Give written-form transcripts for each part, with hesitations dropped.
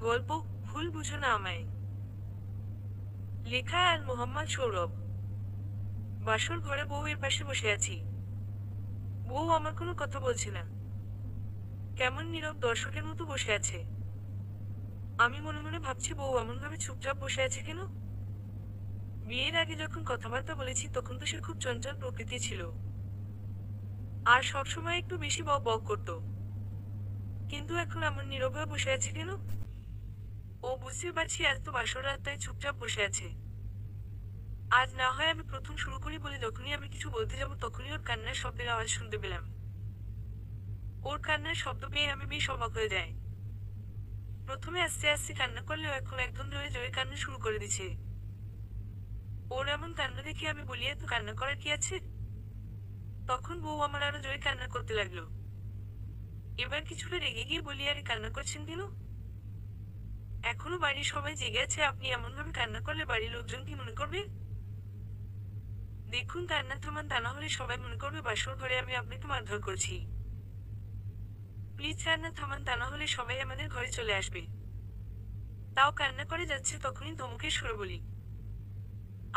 গল্প ভুল বুঝো না আমায়। লেখা আর মোহাম্মদ সৌরভ। বাসর ঘরে বউয়ের পাশে বসে আছি। বউ আমার কোনো কথা বলছে না, কেমন নীরব দর্শকের মতো বসে আছে। আমি মনে মনে ভাবছি বউ এমনভাবে চুপচাপ বসে আছে কেন। বিয়ের আগে যখন কথাবার্তা বলেছি তখন তো সে খুব চঞ্চল প্রকৃতি ছিল, আর সবসময় একটু বেশি বক বক করতো। কিন্তু এখন এমন নীরব হয়ে বসে আছে কেন। ও বুঝতে পারছি আজ তো বাসর রাত, তাই চুপচাপ বসে আছে। আজ না হয় আমি প্রথম শুরু করি বলে যখনই আমি কিছু বলতে যাব তখনই ওর কান্নার শব্দের আওয়াজ শুনতে পেলাম। ওর কান্নার শব্দ পেয়ে আমি বেশ অবাক হয়ে যাই। প্রথমে আস্তে আস্তে কান্না করলেও এখন একদম ধরে জোরে কান্না শুরু করে দিছে। ওর এমন কান্না দেখে আমি বলি, এত কান্না করার কি আছে। তখন বউ আমার আরো জোরে কান্না করতে লাগলো। এবার কিছুটা রেগে গিয়ে বলি, আরে কান্না করছেন কেন? এখনো বাড়ির সবাই জেগে আছে, আপনি এমন ভাবে কান্না করলে বাড়ির লোকজন কি মনে করবে? দেখুন কান্না থামান, তা না হলে সবাই মনে করবে বাসর ঘরে আমি আপনাকে মারধর করছি। প্লিজ কান্না থামান, তা না হলে সবাই আমাদের ঘরে চলে আসবে। তাও কান্না করে যাচ্ছে, তখনই ধমকের সুরে বলি,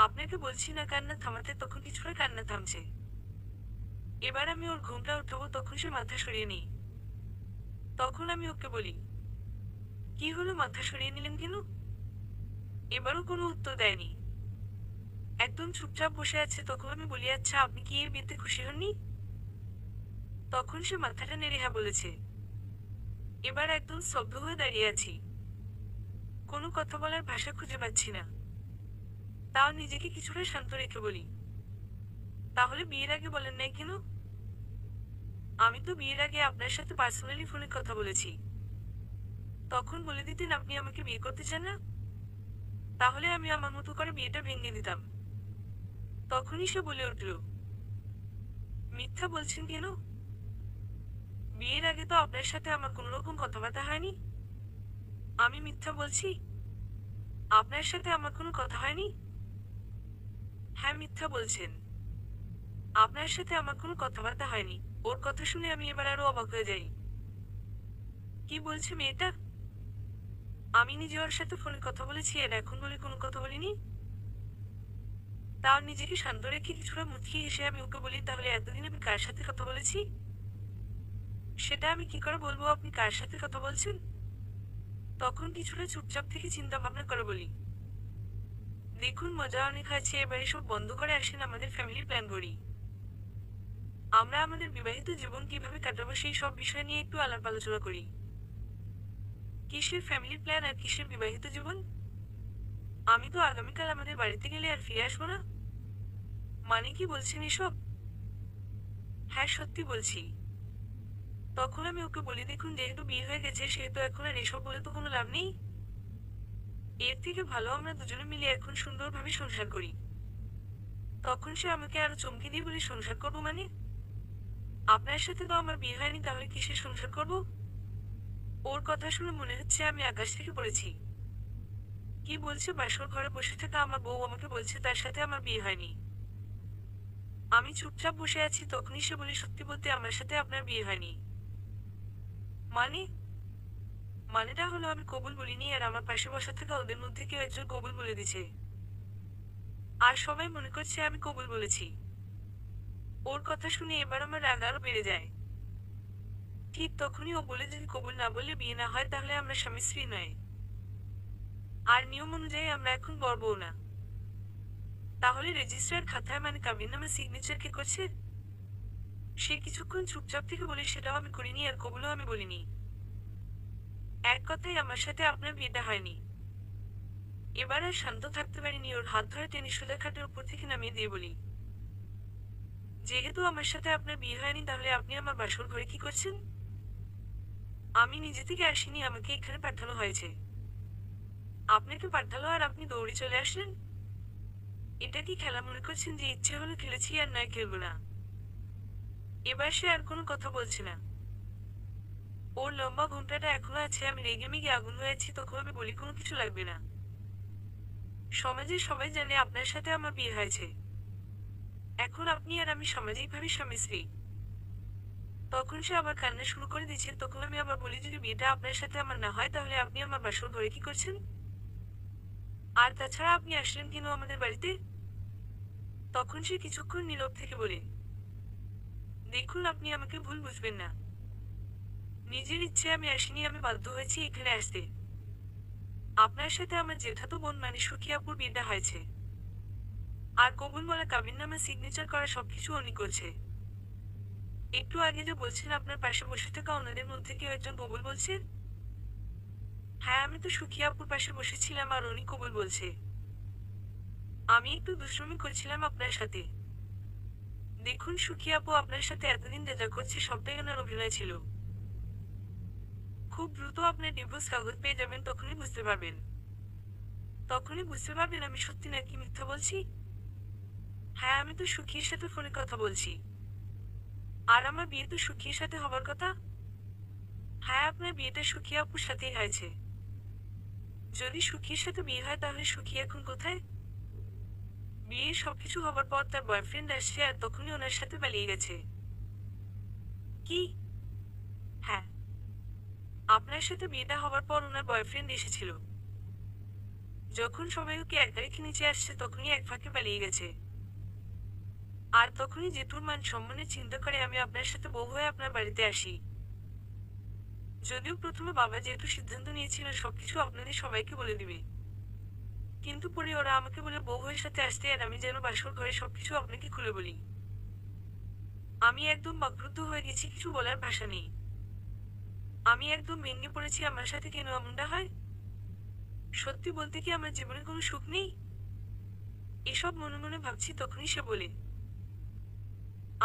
আপনাকে বলছি না কান্না থামাতে, তখন কিছুটা কান্না থামছে। এবার আমি ওর ঘুমটা উঠাবো, তখন সে মাথা সরিয়ে নেই। তখন আমি ওকে বলি, কি হলো, মাথা সরিয়ে নিলেন কেন? এবারও কোনো উত্তর দেয়নি, একদম চুপচাপ বসে আছে। তখন আমি বলি, আচ্ছা আপনি কি এই বিয়েতে খুশি হননি? তখন সে মাথাটা নেড়ে হ্যাঁ বলেছে। এবার একদম স্তব্ধ হয়ে দাঁড়িয়ে আছি, কোনো কথা বলার ভাষা খুঁজে পাচ্ছি না। তাও নিজেকে কিছুটা শান্ত রেখে বলি, তাহলে বিয়ের আগে বলেন নাই কেন? আমি তো বিয়ের আগে আপনার সাথে পার্সোনালি ফোনে কথা বলেছি, তখন বলে দিতেন আপনি আমাকে বিয়ে করতে চান না, তাহলে আমি আমার মতো করে বিয়েটা ভেঙে দিতাম। তখনই সে বলে উঠল, মিথ্যা বলছেন কেন? বিয়ের আগে তো আপনার সাথে আমার কোনো রকম কথাবার্তা হয়নি। আমি মিথ্যা বলছি? আপনার সাথে আমার কোনো কথা হয়নি? হ্যাঁ মিথ্যা বলছেন, আপনার সাথে আমার কোনো কথাবার্তা হয়নি। ওর কথা শুনে আমি এবার আরো অবাক হয়ে যাই। কি বলছে মেয়েটা? আমি নিজে ওর সাথে ফোনে কথা বলেছি আর এখন বলে কোনো কথা বলিনি। তাও নিজেকে শান্ত রেখে কিছুটা মুচকি হেসে আমি ওকে বলি, তাহলে এতদিন আমি কার সাথে কথা বলেছি সেটা আমি কি করে বলবো আপনি কার সাথে কথা বলছেন? তখন কিছুটা চুপচাপ থেকে চিন্তা ভাবনা করে বলি, দেখুন মজা অনেক আছে, এবার এসব বন্ধ করে আসেন আমাদের ফ্যামিলি প্ল্যান করি। আমরা আমাদের বিবাহিত জীবন কিভাবে কাটাবো সেই সব বিষয় নিয়ে একটু আলাপ আলোচনা করি। কিসের ফ্যামিলি প্ল্যান আর কিসের বিবাহিত জীবন? আমি তো আগামীকাল আমাদের বাড়িতে গেলে আর ফিরে আসবো না। মানে কি বলছেন এসব? হ্যাঁ সত্যি বলছি। তখন আমি ওকে বলি, দেখুন যেহেতু বিয়ে হয়ে গেছে সেহেতু এখন আর এসব বলে তো কোনো লাভ নেই। এর থেকে ভালো আমরা দুজনে মিলে এখন সুন্দরভাবে সংসার করি। তখন সে আমাকে আরো চমকে দিয়ে বলে, সংসার করবো মানে? আপনার সাথে তো আমার বিয়ে হয়নি, তাহলে কিসের সংসার করব? ওর কথা শুনে মনে হচ্ছে আমি আকাশ থেকে পড়েছি। কি বলছে? বাসর ঘরে বসে থাকা আমার বউ আমাকে বলছে তার সাথে আমার বিয়ে হয়নি। আমি চুপচাপ বসে আছি, তখনই সে বলে, সত্যি বলতে আমার সাথে আপনার বিয়ে হয়নি। মানে? মানেটা হলো আমি কবুল বলিনি আর আমার পাশে বসা থাকা ওদের মধ্যে কেউ একজন কবুল বলে দিছে, আর সবাই মনে করছে আমি কবুল বলেছি। ওর কথা শুনে এবার আমার রাগ আরো বেড়ে যায়। ঠিক তখনই ও বলে, যদি কবুল না বলে বিয়ে না হয় তাহলে আমরা স্বামী স্ত্রী নয়, আর নিয়ম অনুযায়ী আমরা এখন বর বউ না। তাহলে রেজিস্ট্রার খাতায় মানে কাবিননামা সিগনেচার কে করছে? সে কিছুক্ষণ চুপচাপ থেকে বলে, সেটাও আমি করিনি আর কবুলও আমি বলিনি। এক কথায় আমার সাথে আপনার বিয়েটা হয়নি। এবার আর শান্ত থাকতে পারিনি, ওর হাত ধরে টেনে সোজা খাটের উপর থেকে নামিয়ে দিয়ে বলি, যেহেতু আমার সাথে আপনার বিয়ে হয়নি তাহলে আপনি আমার বাসর ঘরে কি করছেন? আমি নিজে থেকে আসিনি, আমাকে এখানে পাঠানো হয়েছে। আপনাকে পাঠালো আর আপনি দৌড়ে চলে আসলেন? এটা কি খেলা মনে করছেন যে ইচ্ছে হলো খেলেছি আর নয় খেলবো না? এবার সে আর কোনো কথা বলছে না। ওর লম্বা ঘুমটাটা এখনো আছে। আমি রেগে মেগে আগুন হয়েছি, তখন আমি বলি, কোনো কিছু লাগবে না। সমাজে সবাই জানে আপনার সাথে আমার বিয়ে হয়েছে, এখন আপনি আর আমি সামাজিকভাবে স্বামী স্ত্রী। তখন সে আবার কান্না শুরু করে দিচ্ছে। তখন আমি আবার বলি, যদি বিয়েটা আপনার সাথে আমার না হয় তাহলে আপনি আমার বাসর ঘরে কি করছেন? আর তাছাড়া আপনি আসলেন কেন আমাদের বাড়িতে? তখন সে কিছুক্ষণ নীরব থেকে বলে, দেখুন, আপনি আমাকে ভুল বুঝবেন না। নিজের ইচ্ছে আমি আসিনি, আমি বাধ্য হয়েছি এখানে আসতে। আপনার সাথে আমার জেঠাতো বোন মানে সুখী আপুর বিয়েটা হয়েছে। আর কবুল বলা কাবিননামা সিগনেচার করা সবকিছু উনি করছে। একটু আগে যে বলছেন আপনার পাশে বসে থাকা ওনাদের মধ্যে কেউ একজন কবুল বলছে। হ্যাঁ, আমি তো সুখী আপুর পাশে বসেছিলাম আর উনি কবুল বলছে। আমি একটু দুষ্টুমি করছিলাম আপনার সাথে। দেখুন সুখী আপু, আপনার সাথে এতদিন যা করছে সবটাই ওনার অভিনয় ছিল। খুব দ্রুত আপনার ডিভোর্স কাগজ পেয়ে যাবেন, তখনই বুঝতে পারবেন। তখনই বুঝতে পারবেন আমি সত্যি নাকি মিথ্যা বলছি। হ্যাঁ, আমি তো সুখীর সাথে ফোনে কথা বলছি। আর আমার বিয়ে তো সুখীর সাথে হবার কথা। হ্যাঁ, আপনার বিয়েটা সুখী আপুর সাথেই হয়েছে। যদি সুখীর সাথে বিয়ে হয় তাহলে সুখী এখন কোথায়? বিয়ে সবকিছু হবার পর তার বয়ফ্রেন্ড আসছে আর তখনই ওনার সাথে পালিয়ে গেছে। কি? হ্যাঁ, আপনার সাথে বিয়েটা হবার পর ওনার বয়ফ্রেন্ড এসেছিল। যখন সবাই ওকে এক তারিখে নিচে আসছে তখনই এক ফাঁকে পালিয়ে গেছে। আর তখনই জেঠুর মান সম্মানের চিন্তা করে আমি আপনার সাথে বউ হয়ে আপনার বাড়িতে আসি। যদিও প্রথমে বাবা যেহেতু সিদ্ধান্ত নিয়েছিল সবকিছু আপনাদের সবাইকে বলে দিবে, কিন্তু পরে ওরা আমাকে বলে বউ হয়ে সাথে আসতে, আর আমি যেন বাসর ঘরে সবকিছু আপনাকে খুলে বলি। আমি একদম বাকরুদ্ধ হয়ে গেছি, কিছু বলার ভাষা নেই। আমি একদম ভেঙে পড়েছি, আমার সাথে কেন এমনটা হয়? সত্যি বলতে কি আমার জীবনে কোনো সুখ নেই? এসব মনে মনে ভাবছি তখনই সে বলে,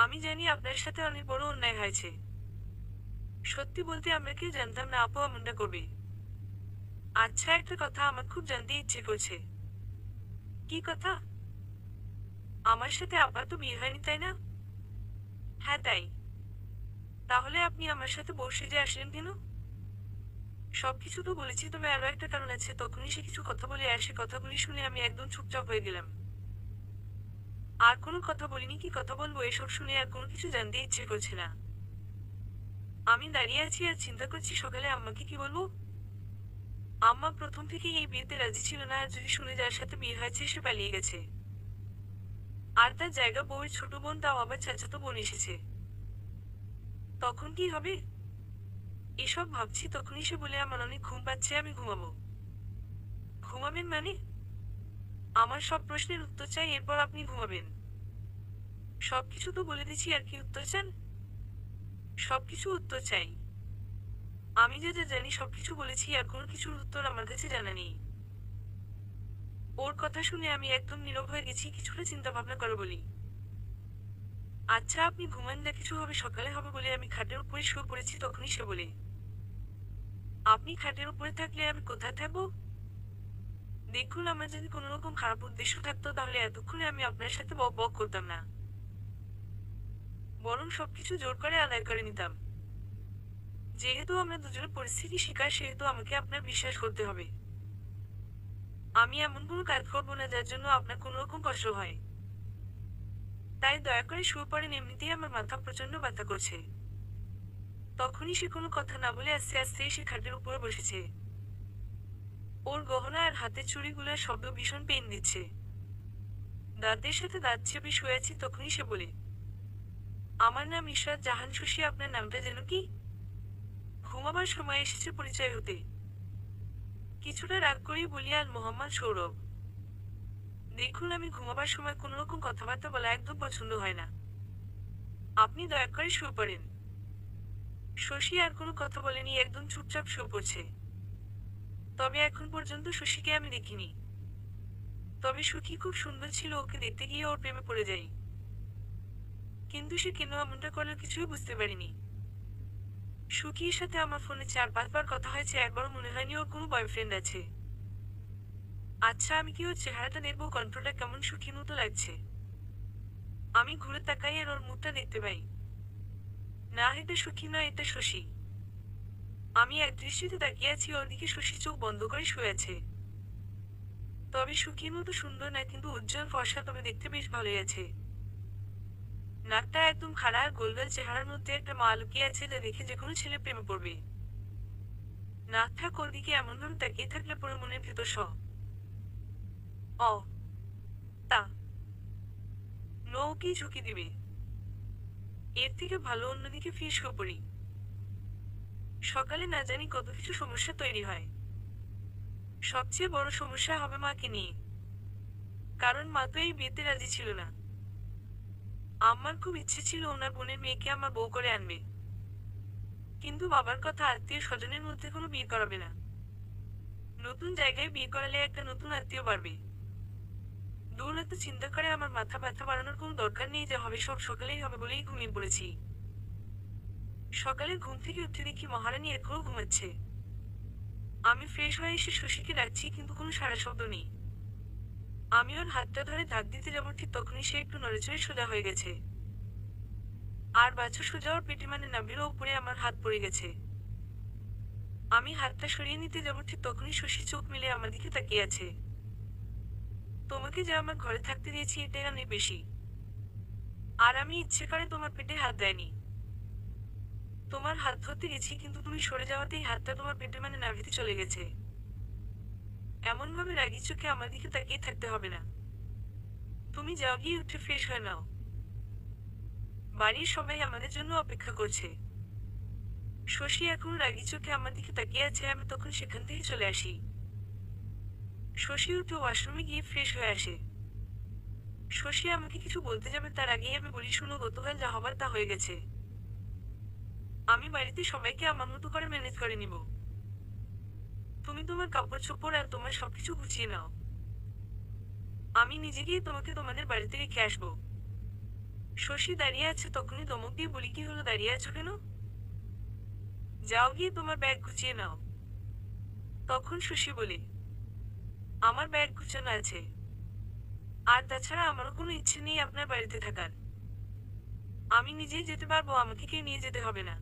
আমি জানি আপনার সাথে অনেক বড় অন্যায় হয়েছে। সত্যি বলতে আমরা কেউ জানতাম না আপু এমনটা করবে। আচ্ছা, একটা কথা আমার খুব জানতে ইচ্ছে করছে। কি কথা? আমার সাথে আপার তো বিয়ে হয়নি, তাই না? হ্যাঁ, তাই। তাহলে আপনি আমার সাথে বউ সেজে আসলেন কেন? সবকিছু তো বলেছি, তবে আরো একটা কারণ আছে। তখনই সে কিছু কথা বলে আর সে কথাগুলি শুনে আমি একদম চুপচাপ হয়ে গেলাম। আর কোনো কথা বলিনি, কি কথা বলবো এসব শুনে আর কোনো কিছু জানতে ইচ্ছে করছে না। আমি দাঁড়িয়ে আছি আর চিন্তা করছি সকালে আম্মাকে কি বলবো। আম্মা প্রথম থেকেই এই বিয়েতে রাজি ছিল না, আর যদি শুনে যার সাথে বিয়ে হয়েছে সে পালিয়ে গেছে আর তার জায়গা বউয়ের ছোট বোন, তাও আবার চাচাতো বোন এসেছে, তখন কি হবে? এসব ভাবছি তখনই সে বলে, আমার অনেক ঘুম পাচ্ছে, আমি ঘুমাবো। ঘুমাবেন মানে? আমার সব প্রশ্নের উত্তর চাই, এরপর আপনি ঘুমাবেন। সবকিছু তো বলে দিচ্ছি, আর কি উত্তর চান? সবকিছু উত্তর চাই। আমি যা যা জানি সবকিছু বলেছি, আর কোনো কিছুর উত্তর আমার কাছে জানা নেই। ওর কথা শুনে আমি একদম নীরব হয়ে গেছি, কিছুটা চিন্তা ভাবনা করে বলি, আচ্ছা আপনি ঘুমান না, কিছু হবে, সকালে হবে বলে আমি খাটের উপরে শুয়ে পড়েছি। তখনই সে বলে, আপনি খাটের উপরে থাকলে আমি কোথায় থাকবো? দেখুন, আমার যদি কোনো রকম খারাপ উদ্দেশ্য থাকতো তাহলে এতক্ষণে আমি আপনার সাথে বক বক করতাম না, বরং সবকিছু জোর করে আদায় করে নিতাম। যেহেতু আমরা দুজনের পরিস্থিতি শিকার, সেহেতু আমাকে আপনার বিশ্বাস করতে হবে। আমি এমন কোনো কাজ করবো না যার জন্য আপনার কোনো রকম কষ্ট হয়। তাই দয়া করে শুয়ে পড়েন, এমনিতেই আমার মাথা প্রচন্ড ব্যথা করছে। তখনই সে কোনো কথা না বলে আস্তে আস্তে এসে খাটের উপরে বসেছে। ওর গহনা আর হাতের চুড়িগুলোর শব্দ ভীষণ পেন দিচ্ছে। দাঁতের সাথে দাঁত চেপে শুয়ে আছি। তখনই সে বলে, আমার নাম ইশরাত জাহান শশী, আপনার নামটা যেন কি? ঘুমাবার সময় এসেছে পরিচয় হতে। কিছুটা রাগ করেই বলি, আর মোহাম্মদ সৌরভ। দেখুন, আমি ঘুমাবার সময় কোনো রকম কথাবার্তা বলা একদম পছন্দ হয় না। আপনি দয়া করে শুয়ে পড়েন। শশী আর কোনো কথা বলেনি, একদম চুপচাপ শুয়ে পড়ছে। তবে এখন পর্যন্ত শশীকে আমি দেখিনি। তবে সুখী খুব সুন্দর ছিল, ওকে দেখতে গিয়ে ওর প্রেমে পড়ে যাই। কিন্তু সে কেন এমনটা করলো কিছুই বুঝতে পারিনি। সুখীর সাথে আমার ফোনে 4-5 বার কথা হয়েছে, একবারও মনে হয়নি ওর কোনো বয়ফ্রেন্ড আছে। আচ্ছা, আমি কি ওর চেহারাটা দেখবো? কণ্ঠটা কেমন সুখীর মতো লাগছে। আমি ঘুরে তাকাই আর ওর মুখটা দেখতে পাই। না, এটা সুখী নয়, এটা শশী। আমি এক দৃষ্টিতে তাকিয়ে আছি ওর দিকে। শশী চোখ বন্ধ করে শুয়ে আছে। তবে সুখীর মতো সুন্দর না, কিন্তু উজ্জ্বল ফর্সা, তবে দেখতে বেশ ভালোই আছে। নাকটা একদম খাড়া আর গোলগাল চেহারার মধ্যে একটা মা লুকিয়ে আছে যা দেখে যে কোনো ছেলে প্রেমে পড়বে। নাকটা কোন দিকে এমনভাবে তাকিয়ে থাকলে পুরো মনের ভেতর অ তা নৌকি ঝুঁকি দিবে। এর থেকে ভালো অন্যদিকে ফিসকে পড়ি। সকালে না জানি কত কিছু সমস্যা তৈরি হয়। সবচেয়ে বড় সমস্যা হবে মাকে নিয়ে। কারণ মা তো এই বিয়েতে রাজি ছিল না। আমার খুব ইচ্ছে ছিল ওনার বোনের মেয়েকে আমার বউ করে আনবে, কিন্তু বাবার কথা আত্মীয় স্বজনের মধ্যে কোনো বিয়ে করাবে না। নতুন জায়গায় বিয়ে করালে একটা নতুন আত্মীয় বাড়বে। দৌড়াতে চিন্তা করে আমার মাথা ব্যথা বাড়ানোর কোনো দরকার নেই, যা হবে সব সকালেই হবে বলেই ঘুমিয়ে পড়েছি। সকালে ঘুম থেকে উঠে দেখি মহারানী এখনো ঘুমাচ্ছে। আমি ফ্রেশ হয়ে এসে শশীকে ডাকছি, কিন্তু কোনো সাড়া শব্দ নেই। আমি ওর হাতটা ধরে ধাক দিতে যাবো, ঠিক তখনই সে একটু নড়েচড়ে সোজা হয়ে গেছে। আর বাছুর সোজা ওর পেটে, মানে নাভির উপরে আমার হাত পড়ে গেছে। আমি হাতটা সরিয়ে নিতে যাবো, ঠিক তখনই শশী চোখ মেলে আমার দিকে তাকিয়ে আছে। তোমাকে যা আমার ঘরে থাকতে দিয়েছি এটাই অনেক বেশি। আর আমি ইচ্ছে করে তোমার পেটে হাত দেয়নি। তোমার হাত ধরতে গেছি, কিন্তু তুমি সরে যাওয়াতেই হাতটা তোমার পেটে, মানে নাভিতে চলে গেছে। এমন ভাবে রাগি চোখে আমার দিকে তাকিয়ে থাকতে হবে না। তুমি যাও, গিয়ে উঠে ফ্রেশ হয়ে নাও। বাড়ির সবাই আমাদের জন্য অপেক্ষা করছে। শশী এখন রাগি চোখে আমার দিকে তাকিয়ে আছে। আমি তখন সেখান থেকে চলে আসি। শশী উঠে ওয়াশরুমে গিয়ে ফ্রেশ হয়ে আসে। শশী আমাকে কিছু বলতে যাবে তার আগেই আমি বলি, শুনো, গতকাল যা হবার তা হয়ে গেছে। আমি বাড়িতে সবাইকে আমার মতো করে ম্যানেজ করে নিব। তুমি তোমার কাপড় চোপড় আর তোমার সবকিছু গুছিয়ে নাও। আমি নিজে গিয়ে তোমাকে তোমাদের বাড়িতে রেখে আসবো। শশী দাঁড়িয়ে আছে, তখনই ধমক দিয়ে বলি, কি হলো, দাঁড়িয়ে আছো কেন? যাও, গিয়ে তোমার ব্যাগ গুছিয়ে নাও। তখন শশী বলে, আমার ব্যাগ গুছানো আছে। আর তাছাড়া আমারও কোনো ইচ্ছে নেই আপনার বাড়িতে থাকার। আমি নিজেই যেতে পারবো, আমাকে কে নিয়ে যেতে হবে না।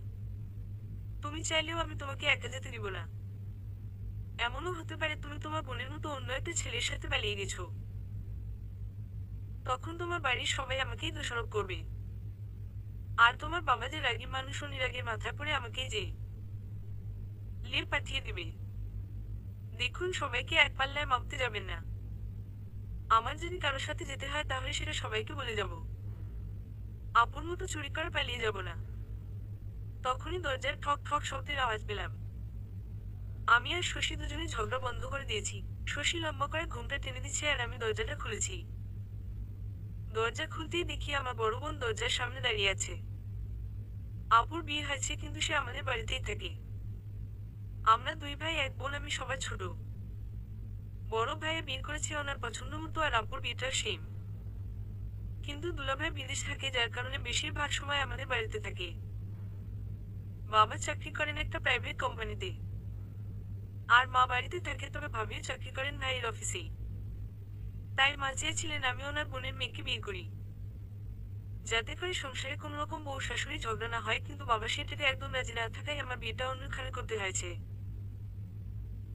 তুমি চাইলেও আমি তোমাকে একা যেতে দিব না। এমনও হতে পারে তুমি তোমার বোনের মতো অন্য একটা ছেলের সাথে পালিয়ে গেছো। তখন তোমার বাড়ির সবাই আমাকেই দোষারোপ করবে। আর তোমার বাবা যে রাগী মানুষ, উনি রাগে মাথা পড়ে আমাকেই যে লেপ পাঠিয়ে দিবে। দেখুন, সবাইকে এক পাল্লায় মাপতে যাবেন না। আমার যদি কারোর সাথে যেতে হয় তাহলে সেটা সবাইকে বলে যাব। আপন মতো চুরি করে পালিয়ে যাব না। তখনই দরজার ঠক ঠক শব্দের আওয়াজ পেলাম। আমি আর শশী দুজনে ঝগড়া বন্ধ করে দিয়েছি। শশী লম্বা করে ঘুমটা টেনে দিচ্ছে আর আমি দরজাটা খুলেছি। দরজা খুলতেই দেখি আমার বড় বোন দরজার সামনে দাঁড়িয়ে আছে। আপুর বিয়ে হয়েছে, কিন্তু সে আমাদের বাড়িতেই থাকে। আমরা দুই ভাই এক বোন, আমি সবার ছোট। বড় ভাইয়ে বিয়ে করেছে ওনার পছন্দ মতো, আর আপুর বিয়েটা সেম। কিন্তু দুলাভাই বিদেশ থাকে, যার কারণে বেশিরভাগ সময় আমাদের বাড়িতে থাকে। বাবা চাকরি করেন একটা প্রাইভেট কোম্পানিতে। আর মা বাড়িতে থাকে, তবে ভাবিও চাকরি করেন ভাইয়ের অফিসেই। তাই মা চেয়েছিলেন আমি ওনার বোনের মেয়েকে বিয়ে করি, যাতে করে সংসারে কোনো রকম বউ শাশুড়ি ঝগড়া না হয়। কিন্তু বাবা সেটাতে একদম রাজি না থাকায় আমার বিয়েটা অন্যখানে করতে হয়েছে।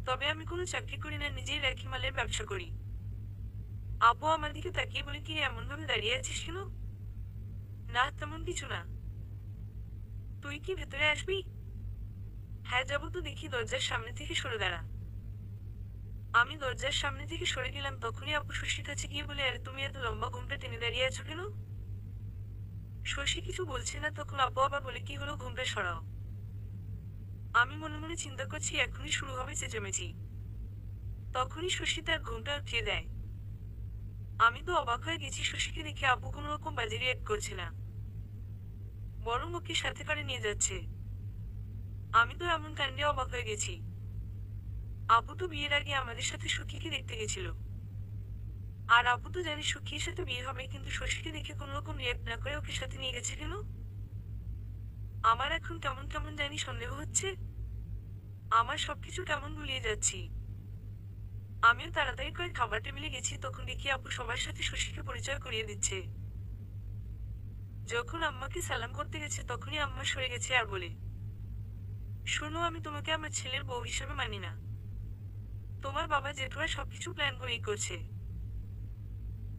তবে আমি কোনো চাকরি করি না, নিজেই রাখি মালের ব্যবসা করি। আব্বু আমার দিকে তাকিয়ে বলে, কি এমন ভাবে দাঁড়িয়ে আছিস কেন? না, তেমন কিছু না। তুই কি ভেতরে আসবি? হ্যাঁ যাবো তো। দেখি দরজার সামনে থেকে সরে দাঁড়া। আমি দরজার সামনে থেকে সরে গেলাম, তখনই আপু শশীর কাছে গিয়ে বলে, আরে তুমি এত লম্বা ঘুমটা টেনে দাঁড়িয়ে আছো কেন? শশী কিছু বলছে না, তখন আপু আবার বলে, কি হলো, ঘুমটা সরাও। আমি মনে মনে চিন্তা করছি এখনই শুরু হবে চেঁচামেচি। তখনই শশী তার ঘুমটা উঠিয়ে দেয়। আমি তো অবাক হয়ে গেছি, শশীকে দেখে আপু কোনো রকম বাজে রিয়াক্ট করছে না, বরং ওকে সাথে করে নিয়ে যাচ্ছে। আমি তো এমন কাণ্ডে অবাক হয়ে গেছি। আপু তো বিয়ের আগে আমাদের সাথে সুখীকে দেখতে গেছিল। আর আপু তো জানি সুখীর সাথে বিয়ে হবে, কিন্তু শশীকে দেখে কোনো রকম রিয়াক্ট না করে ওকে সাথে নিয়ে গেছে কেন? আমার এখন কেমন কেমন জানি সন্দেহ হচ্ছে। আমার সবকিছু কেমন গুলিয়ে যাচ্ছি। আমিও তাড়াতাড়ি করে খাবার টেবিলে গেছি, তখন দেখি আপু সবার সাথে শশীকে পরিচয় করিয়ে দিচ্ছে। যখন আম্মাকে সালাম করতে গেছে তখনই আম্মা সরে গেছে আর বলে, শোনো, আমি তোমাকে আমার ছেলের বউ হিসেবে মানি না। তোমার বাবা জেঠুরা সবকিছু প্ল্যান করেই করছে।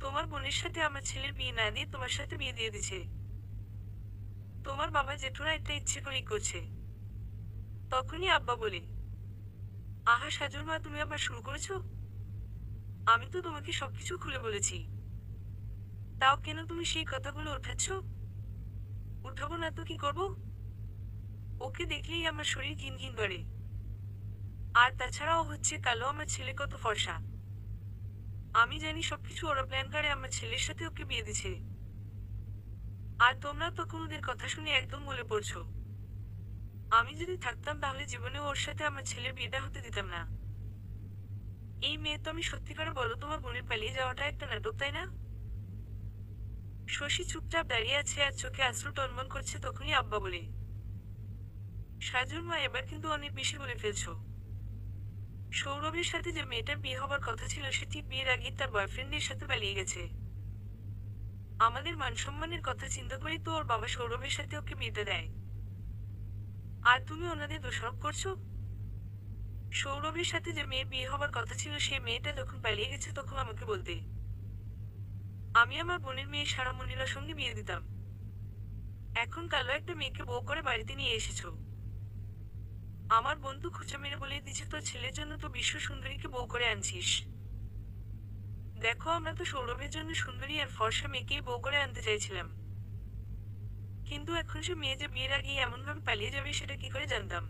তোমার বোনের সাথে আমার ছেলের বিয়ে না দিয়ে তোমার সাথে বিয়ে দিয়ে দিছে। তোমার বাবা জেঠুরা এটা ইচ্ছে করেই করছে। তখনই আব্বা বলে, আহা সাজুর মা, তুমি আবার শুরু করেছো? আমি তো তোমাকে সবকিছু খুলে বলেছি, তাও কেন তুমি সেই কথাগুলো উঠাচ্ছ? উঠাবো না তো কি করব? ওকে দেখলেই আমার শরীর ঘিন ঘিন করে। আর তাছাড়াও হচ্ছে কালো, আমার ছেলে কত ফর্সা। আমি জানি সবকিছু ওরা প্ল্যান করে আমার ছেলের সাথে ওকে বিয়ে দিছে। আর তোমরা তখন ওদের কথা শুনে একদম বলে পড়ছো। আমি যদি থাকতাম তাহলে জীবনে ওর সাথে আমার ছেলের বিয়েটা হতে দিতাম না। এই মেয়ে তো, আমি সত্যি করে বলো, তোমার বোনের পালিয়ে যাওয়াটা একটা নাটক, তাই না? শশী চুপচাপ দাঁড়িয়ে আছে আর চোখে আশ্রু টনমন করছে। তখনই আব্বা বলে, সাজুর মা, এবার কিন্তু অনেক বেশি বলে ফেলছো। সৌরভের সাথে যে মেয়েটার বিয়ে হবার কথা ছিল সে ঠিক বিয়ের আগেই তার বয়ফ্রেন্ডের সাথে পালিয়ে গেছে। আমাদের মান সম্মানের কথা চিন্তা করেই তো ওর বাবা সৌরভের সাথে ওকে বিয়েতে দেয়। আর তুমি ওনাদের দোষারোপ করছো। সৌরভের সাথে যে মেয়ের বিয়ে হবার কথা ছিল সে মেয়েটা যখন পালিয়ে গেছে তখন আমাকে বলতে, আমি আমার বোনের মেয়ে সারামণির সঙ্গে বিয়ে দিতাম। এখন কালো একটা মেয়েকে বউ করে বাড়িতে নিয়ে এসেছো। আমার বন্ধু খুঁচা মেরে বলে দিচ্ছে তোর ছেলের জন্য তো বিশ্ব সুন্দরীকে বউ করে আনছিস। দেখো, আমরা তো সৌরভের জন্য সুন্দরী আর ফর্সা মেয়েকেই বউ করে আনতে চাইছিলাম, কিন্তু এখন সে মেয়ে যে বিয়ের আগেই এমনভাবে পালিয়ে যাবে সেটা কি করে জানতাম?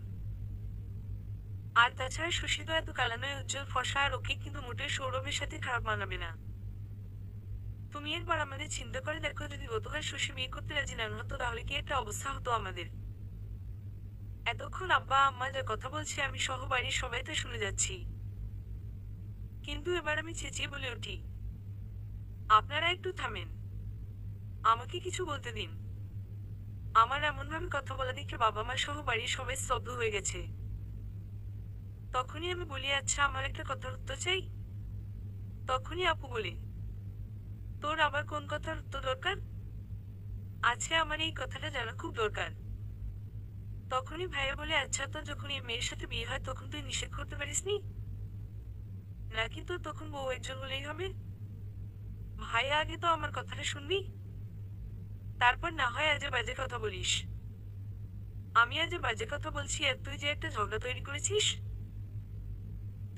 আর তাছাড়া শশী তো এত কালা নয়, উজ্জ্বল ফর্সা, আর ওকে কিন্তু মোটের সৌরভের সাথে খারাপ মানাবে না। তুমি একবার আমাদের চিন্তা করে দেখো, যদি গতকাল শশী বিয়ে করতে রাজি না হতো তাহলে কি একটা অবস্থা হতো আমাদের? এতক্ষণ আব্বা আম্মা যা কথা বলছে আমি সহ বাড়ির সবাই তা শুনে যাচ্ছি, কিন্তু এবার আমি চেঁচিয়ে বলে উঠি, আপনারা একটু থামেন, আমাকে কিছু বলতে দিন। আমার এমনভাবে কথা বলা দেখে বাবা মা সহ বাড়ির সবাই স্তব্ধ হয়ে গেছে। তখনই আমি বলি, আচ্ছা আমার একটা কথার উত্তর চাই। তখনই আপু বলে, তোর আবার কোন কথার উত্তর দরকার? আছে, আমার এই কথাটা জানা খুব দরকার। তখনই ভাইয়া বলে, আচ্ছা তো যখন এই মেয়ের সাথে বিয়ে হয় তখন তুই নিষেধ করতে পারিসনি? নাকি তোর তখন বউ একজন হলেই হবে? ভাইয়া, আগে তো আমার কথাটা শুনবি, তারপর না হয় আজে বাজে কথা বলিস। আমি আজে বাজে কথা বলছি আর তুই যে একটা ঝগড়া তৈরি করেছিস।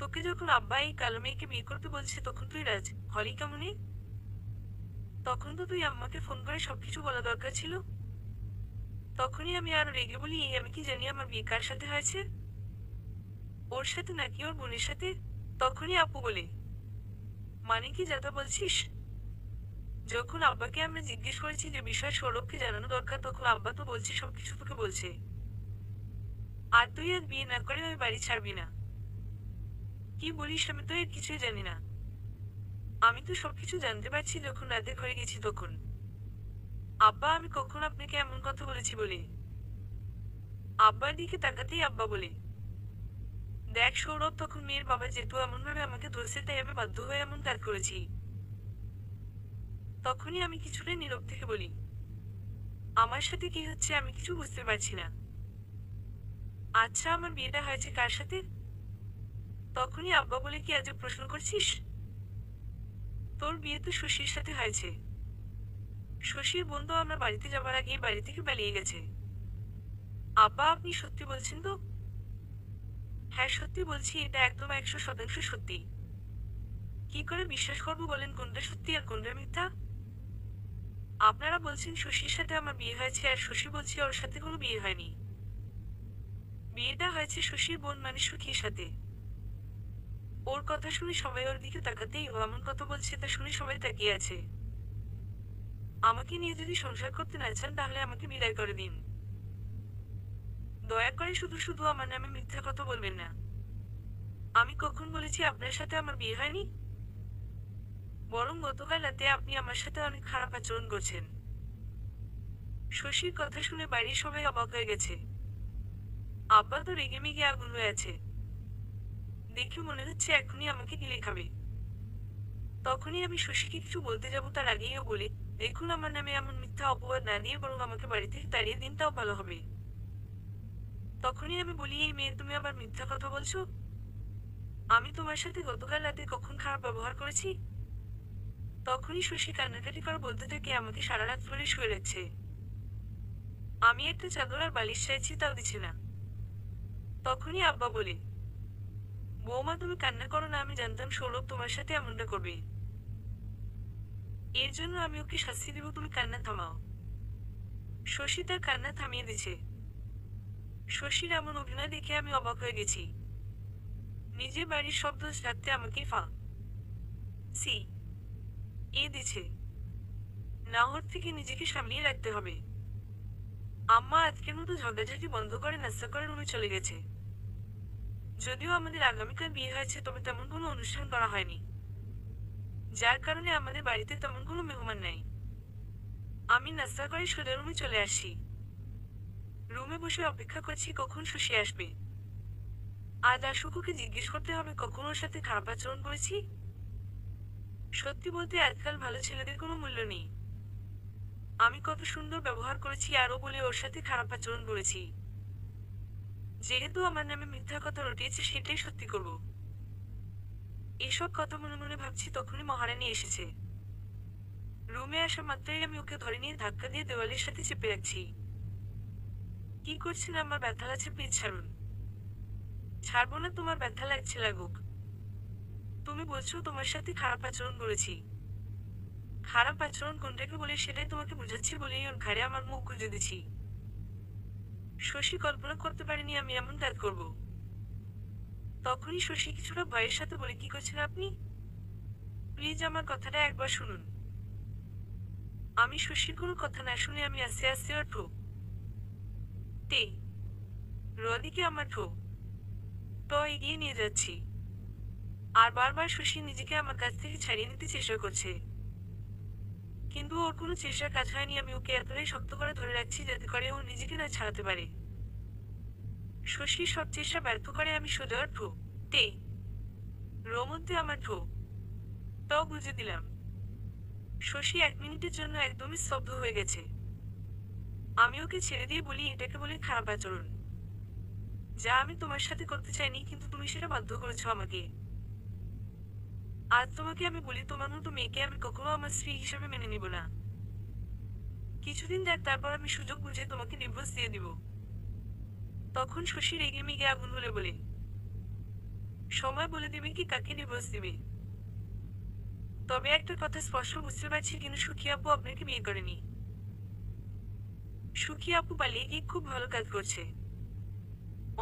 তোকে যখন আব্বা এই কালো মেয়েকে বিয়ে করতে বলছে তখন তুই রাজ হলি কেমনে? তখন তো তুই আম্মাকে ফোন করে সবকিছু বলা দরকার ছিল। তখনই আমি আরো রেগে বলি, এই আমি কি জানি আমার বিয়ে কার সাথে হয়েছে? ওর সাথে নাকি ওর বোনের সাথে? তখনই আপু বলে, মানে কি যাতা বলছিস? যখন আব্বাকে আমরা জিজ্ঞেস করেছি যে বিষয় সৌরভকে জানানো দরকার তখন আব্বা তো বলছে সবকিছু তোকে বলছে। আর তুই আজ বিয়ে না করে ওই বাড়ি ছাড়বি না। কি বলিস, আমি তো এর কিছুই জানি না। আমি তো সবকিছু জানতে পারছি যখন রাতে ঘরে গেছি তখন। আব্বা, আমি কখন আপনাকে এমন কথা বলেছি বলে? আব্বার দিকে তাকাতেই আব্বা বলে, দেখ সৌরভ, তখন মেয়ের বাবা যেহেতু এমনভাবে আমাকে ধরছে তাই আমি বাধ্য হয়ে এমন কাজ করেছি। তখনই আমি কিছুটা নীরব থেকে বলি, আমার সাথে কি হচ্ছে আমি কিছু বুঝতে পারছি না। আচ্ছা, আমার বিয়েটা হয়েছে কার সাথে? তখনই আব্বা বলে, কি আজব প্রশ্ন করছিস? তোর বিয়ে তো শশীর সাথে হয়েছে। শশীর বন্ধু আমরা বাড়িতে যাবার আগেই বাড়ি থেকে পালিয়ে গেছে। আব্বা, আপনি সত্যি বলছেন তো? হ্যাঁ সত্যি বলছি, এটা একদম 100% সত্যি। কি করে বিশ্বাস করবো বলেন কোনটা সত্যি আর কোনটা মিথ্যা? আপনারা বলছেন শশীর সাথে আমার বিয়ে হয়েছে আর শশী বলছে ওর সাথে কোনো বিয়ে হয়নি। বিয়েটা হয়েছে শশীর বোন মানে সুখীর সাথে। ওর কথা শুনে সবাই ওর দিকে তাকাতেই ও এমন কথা বলছে তা শুনে সবাই তাকিয়ে আছে। আমাকে নিয়ে যদি সংসার করতে না চান তাহলে আমাকে বিদায় করে দিন। দয়া করে শুধু শুধু আমার নামে মিথ্যা কথা বলবেন না। আমি কখন বলেছি আপনার সাথে আমার বিয়ে হয়নি? বরং গতকাল রাতে আপনি আমার সাথে অনেক খারাপ আচরণ করছেন। শশীর কথা শুনে বাড়ির সবাই অবাক হয়ে গেছে। আব্বা তো রেগেমেগে আগুন হয়ে আছে। দেখে মনে হচ্ছে এখনই আমাকে গিলে খাবে। তখনই আমি শশীকে কিছু বলতে যাব তার আগেই ও বলে, দেখুন, আমার নামে এমন মিথ্যা অপবাদ না দিয়ে বরং আমাকে বাড়ি থেকে তাড়িয়ে দিন, তাও ভালো হবে। তখনই আমি বলি, এই মেয়ে, তুমি আবার মিথ্যা কথা বলছো? আমি তোমার সাথে গতকাল রাতে কখন খারাপ ব্যবহার করেছি? তখনই শশী কান্নাকাটি করে বলতে থাকে, আমাকে সারা রাত ধরে শুয়ে রাখছে। আমি একটা চাদর আর বালিশ চাইছি, তাও দিচ্ছে না। তখনই আব্বা বলে, বৌমা তুমি কান্না করো না, আমি জানতাম সৌরভ তোমার সাথে এমনটা করবে। এর জন্য আমি ওকে শাস্তি দেব, তুমি কান্না থামাও। শশী তার কান্না থামিয়ে দিছে। শশীর এমন অভিনয় দেখে আমি অবাক হয়ে গেছি। নিজের বাড়ির শব্দ রাখতে আমাকে সি দিছে। নাহর থেকে নিজেকে সামলিয়ে রাখতে হবে। আম্মা আজকের মতো ঝগড়াঝাটি বন্ধ করে নাস্তা করে রুমে চলে গেছে। যদিও আমাদের আগামীকাল বিয়ে হয়েছে, তবে তেমন কোনো অনুষ্ঠান করা হয়নি, যার কারণে আমাদের বাড়িতে তেমন কোনো মেহমান নাই। আমি নাস্তা করে সোজা রুমে চলে আসি। রুমে বসে অপেক্ষা করছি কখন শশী আসবে। আজ আশুকুকে জিজ্ঞেস করতে হবে কখন ওর সাথে খারাপ আচরণ করেছি। সত্যি বলতে আজকাল ভালো ছেলেদের কোনো মূল্য নেই। আমি কত সুন্দর ব্যবহার করেছি আরও বলে ওর সাথে খারাপ আচরণ করেছি। যেহেতু আমার নামে মিথ্যা কথা রটিয়েছে, সেটাই সত্যি করব। এসব কথা মনে মনে ভাবছি, তখনই মহারানী এসেছে। রুমে আসা মাত্রই আমি ওকে ধরে নিয়ে ধাক্কা দিয়ে দেওয়ালের সাথে চেপে রাখছি। কি করছেন? আমার ব্যথা লাগছে, প্লিজ ছাড়ুন। ছাড়বো না, তোমার ব্যথা লাগছে, লাগুক। তুমি বলছো তোমার সাথে খারাপ আচরণ করেছি। খারাপ আচরণ কোনটাকে বলে সেটাই তোমাকে বুঝাচ্ছি বলেই ওর ঘাড়ে আমার মুখ গুঁজে দিচ্ছি। শশী কল্পনা করতে পারেনি আমি এমন কাজ করব। তখনই শশী কিছুটা ভয়ের সাথে বলে, কি করছেন আপনি? প্লিজ আমার কথাটা একবার শুনুন। আমি শশীর কোনো কথা না শুনে আমি আস্তে আস্তে ওর তে রদিকে আমার এগিয়ে নিয়ে যাচ্ছি। আর বারবার শশী নিজেকে আমার কাছ থেকে ছাড়িয়ে নিতে চেষ্টা করছে, কিন্তু ওর কোনো চেষ্টার কাজ হয়নি। আমি ওকে এতটাই শক্ত করে ধরে রাখছি যাতে করে ও নিজেকে না ছাড়াতে পারে। শশীর সব চেষ্টা ব্যর্থ করে আমি সোজা ওর তে মধ্যে আমার বুঝে দিলাম। শশী 1 মিনিটের জন্য একদমই স্তব্ধ হয়ে গেছে। আমি ওকে ছেড়ে দিয়ে বলি, এটাকে বলে খারাপ আচরণ, যা আমি তোমার সাথে করতে চাইনি, কিন্তু তুমি সেটা বাধ্য করেছো আমাকে। আজ তোমাকে আমি বলি, তোমার মতো মেয়েকে আমি কখনো আমার স্ত্রী হিসেবে মেনে নিব না। কিছুদিন দেখ, তারপর আমি সুযোগ বুঝে তোমাকে ডিভোর্স দিয়ে দিব। তখন শশী রেগে মেগে আগুন হলে বলে, সময় বলে দিবে কি কাকে ডিভোর্স দিবে। তবে একটা কথা স্পষ্ট বুঝতে পারছি, কিন্তু সুখী আপু আপনাকে বিয়ে করেনি। সুখী আপু পালিয়ে গিয়ে খুব ভালো কাজ করছে।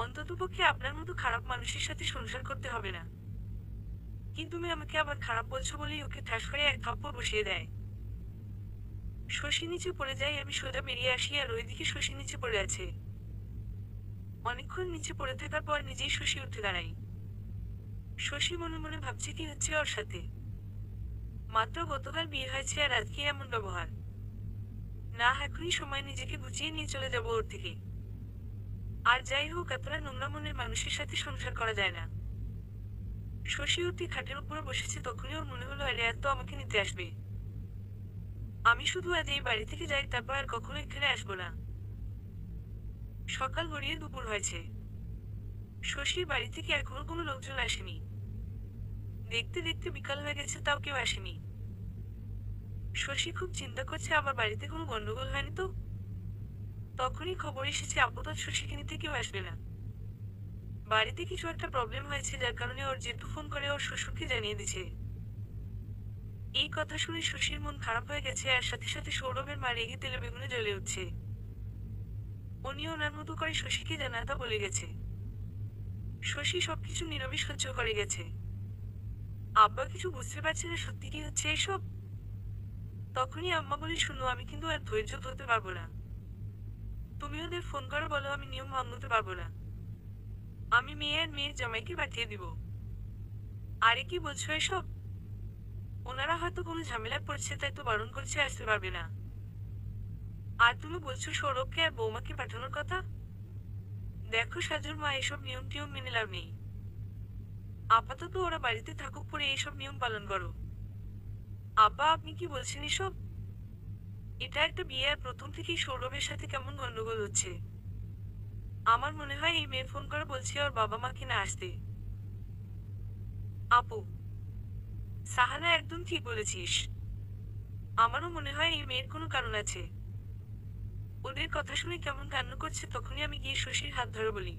অন্ততপক্ষে আপনার মতো খারাপ মানুষের সাথে সংসার করতে হবে না। কিন্তু তুমি আমাকে আবার খারাপ বলছো বলেই ওকে ঠাস করে এক থাপ্পড় বসিয়ে দেয়। শশী নিচে পড়ে যায়। আমি সোজা বেরিয়ে আসি, আর ওইদিকে শশী নিচে পড়ে আছে। অনেকক্ষণ নিচে পড়ে থাকার পর নিজেই শশী উঠে দাঁড়াই। শশী মনে মনে ভাবছে কি হচ্ছে ওর সাথে। মাত্র গতকাল বিয়ে হয়েছে আর আজকে এমন ব্যবহার। না, এখনই সময় নিজেকে গুছিয়ে নিয়ে চলে যাব ওর থেকে। আর যাই হোক, এতটা নোংরা মনের মানুষের সাথে সংসার করা যায় না। শশী উঠে খাটের উপরে বসেছে, তখনই ওর মনে হলো আরে এত আমাকে নিতে আসবে। আমি শুধু আজ এই বাড়ি থেকে যাই, তারপর আর কখনো এখানে আসবো না। সকাল গড়িয়ে দুপুর হয়েছে। শশীর বাড়ি থেকে এখনো কোনো লোকজন আসেনি। দেখতে দেখতে বিকাল হয়ে গেছে, তাও কেউ আসেনি। শশী খুব চিন্তা করছে আবার বাড়িতে কোনো গন্ডগোল হয়নি তো। তখনই খবর এসেছে আপাতত শশীকে নিতে কেউ আসবে না। বাড়িতে কিছু একটা প্রবলেম হয়েছে, যার কারণে ওর জেঠু ফোন করে ওর শ্বশুরকে জানিয়ে দিছে। এই কথা শুনে শশীর মন খারাপ হয়ে গেছে, আর সাথে সাথে সৌরভের মা রেগে তেলে বেগুনে জ্বলে উঠছে। উনি ওনার মতো করে শশীকে জানাতা বলে গেছে। শশী সবকিছু নীরবে সহ্য করে গেছে। আব্বা কিছু বুঝতে পারছে না সত্যি কি হচ্ছে এসব। তখনই আম্মা বলে, শুনো, আমি কিন্তু আর ধৈর্য ধরতে পারবো না। তুমি ওদের ফোন করে বলো আমি নিয়ম ভাঙতে পারবো না। আমি মেয়ে আর মেয়ের জামাইকে পাঠিয়ে দিব। আরে কি বলছো এসব? ওনারা হয়তো কোনো ঝামেলায় পড়ছে, তাই তো বারণ করছে, আসতে পারবে না। আর তুমি বলছো সৌরভকে আর বৌমাকে পাঠানোর কথা। দেখো সাজুর মা, এসব নিয়ম টিয়ম মেনে লাভ নেই। আপাতত ওরা বাড়িতে থাকুক, পরে এইসব নিয়ম পালন করো। আব্বা, আপনি কি বলছেন এসব? এটা একটা বিয়ে, আর প্রথম থেকেই সৌরভের সাথে কেমন গন্ডগোল হচ্ছে। আমার মনে হয় এই মেয়ে ফোন করে বলছে ওর বাবা মাকে না আসতে। আপু, সাহানা একদম ঠিক বলেছিস। আমারও মনে হয় এই মেয়ের কোনো কারণ আছে। ওদের কথা শুনে কেমন কান্না করছে, তখনই আমি গিয়ে শশীর হাত ধরে বলি,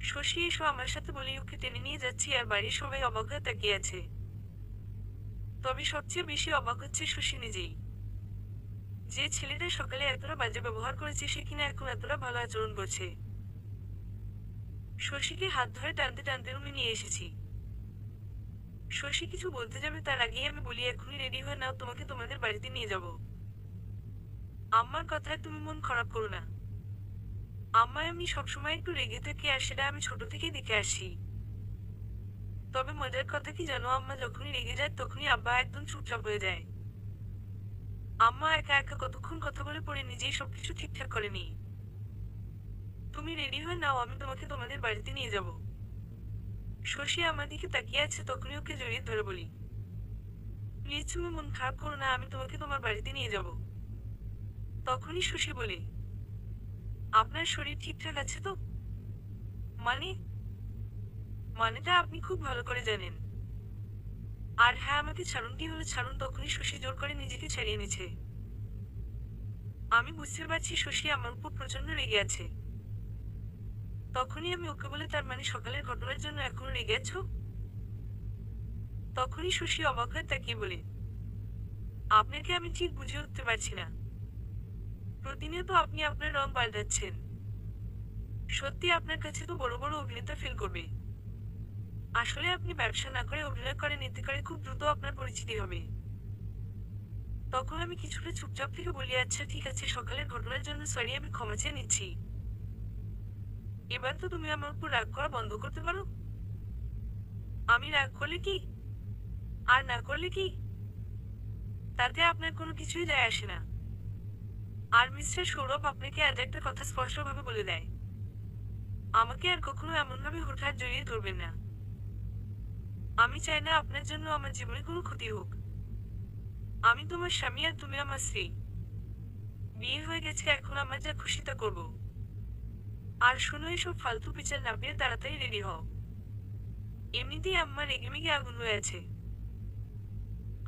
শশী এসো আমার সাথে, বলি ওকে টেনে নিয়ে যাচ্ছি আর বাড়ির সবাই অবাক হয়ে তাকিয়ে আছে। তবে সবচেয়ে বেশি অবাক হচ্ছে শশী নিজেই। যে ছেলেটা সকালে এতটা বাজে ব্যবহার করেছে সে কিনা এখন এতটা ভালো আচরণ করছে। শশীকে হাত ধরে টানতে টানতে রুমে নিয়ে এসেছি। শশী কিছু বলতে যাবে তার আগেই আমি বলি, এখনই রেডি হয়ে নাও, তোমাকে তোমাদের বাড়িতে নিয়ে যাব। আম্মার কথায় তুমি মন খারাপ করো না। আম্মা এমনি সবসময় একটু রেগে থাকে আর সেটা আমি ছোট থেকেই দেখে আসি। তবে মজার কথা কি জানো, আম্মা যখনই রেগে যায় তখনই আব্বা একদম চুপচাপ হয়ে যায়। আম্মা একা একা কতক্ষণ কথা বলে পরে নিজেই সবকিছু ঠিকঠাক করে নি। তুমি রেডি হয়ে নাও, আমি তোমাকে তোমাদের বাড়িতে নিয়ে যাব। শশী আমার দিকে তাকিয়ে আছে, তখনই ওকে জড়িয়ে ধরে বলি, প্লিজ তুমি মন খারাপ করো না, আমি তোমাকে তোমার বাড়িতে নিয়ে যাব। তখনই শশী বলে, আপনার শরীর ঠিকঠাক আছে তো? মানে? মানেটা আপনি খুব ভালো করে জানেন। আর হ্যাঁ, আমাকে ছাড়ুন, কি হলে ছাড়ুন। তখনই শশী জোর করে নিজেকে ছাড়িয়ে নিচ্ছে। আমি বুঝতে পারছি শশী আমার উপর প্রচন্ড রেগে আছে। তখনই আমি ওকে বলে, তার মানে সকালের ঘটনার জন্য এখনো রেগে আছো? তখনই শশী অবাক হয়ে তাকিয়ে বলে, আপনাকে আমি ঠিক বুঝে উঠতে পারছি না। প্রতিনিয়ত আপনি আপনার রং পাল্টাচ্ছেন। সত্যি আপনার কাছে তো বড় বড় অভিনেতা ফিল করবে। আসলে আপনি ব্যবসা না করে অভিনয় করেন, এতে করে খুব দ্রুত আপনার পরিচিতি হবে। তখন আমি কিছুটা চুপচাপ থেকে বলি, আচ্ছা ঠিক আছে, সকালের ঘটনার জন্য সরি, আমি ক্ষমা চেয়ে নিচ্ছি। এবার তো তুমি আমার উপর রাগ করা বন্ধ করতে পারো। আমি রাগ করলে কি আর না করলে কি, তাতে আপনার কোনো কিছুই যায় আসে না। আর মিস্টার সৌরভ আপনাকে আজ একটা কথা স্পষ্টভাবে বলে দেয়, আমাকে আর কখনো এমনভাবে হুটহাট জড়িয়ে ধরবেন না। আমি চাই না আপনার জন্য আমার জীবনে কোনো ক্ষতি হোক। আমি তোমার স্বামী আর তুমি আমার স্ত্রী। বিয়ে হয়ে গেছে, এখন আমার যা খুশি তা করবো। আর শোনো, এসব ফালতু বিচার না পেয়ে তাড়াতাড়ি রেডি হও। এমনিতেই আম্মা রেগেমেগে আগুন হয়ে আছে।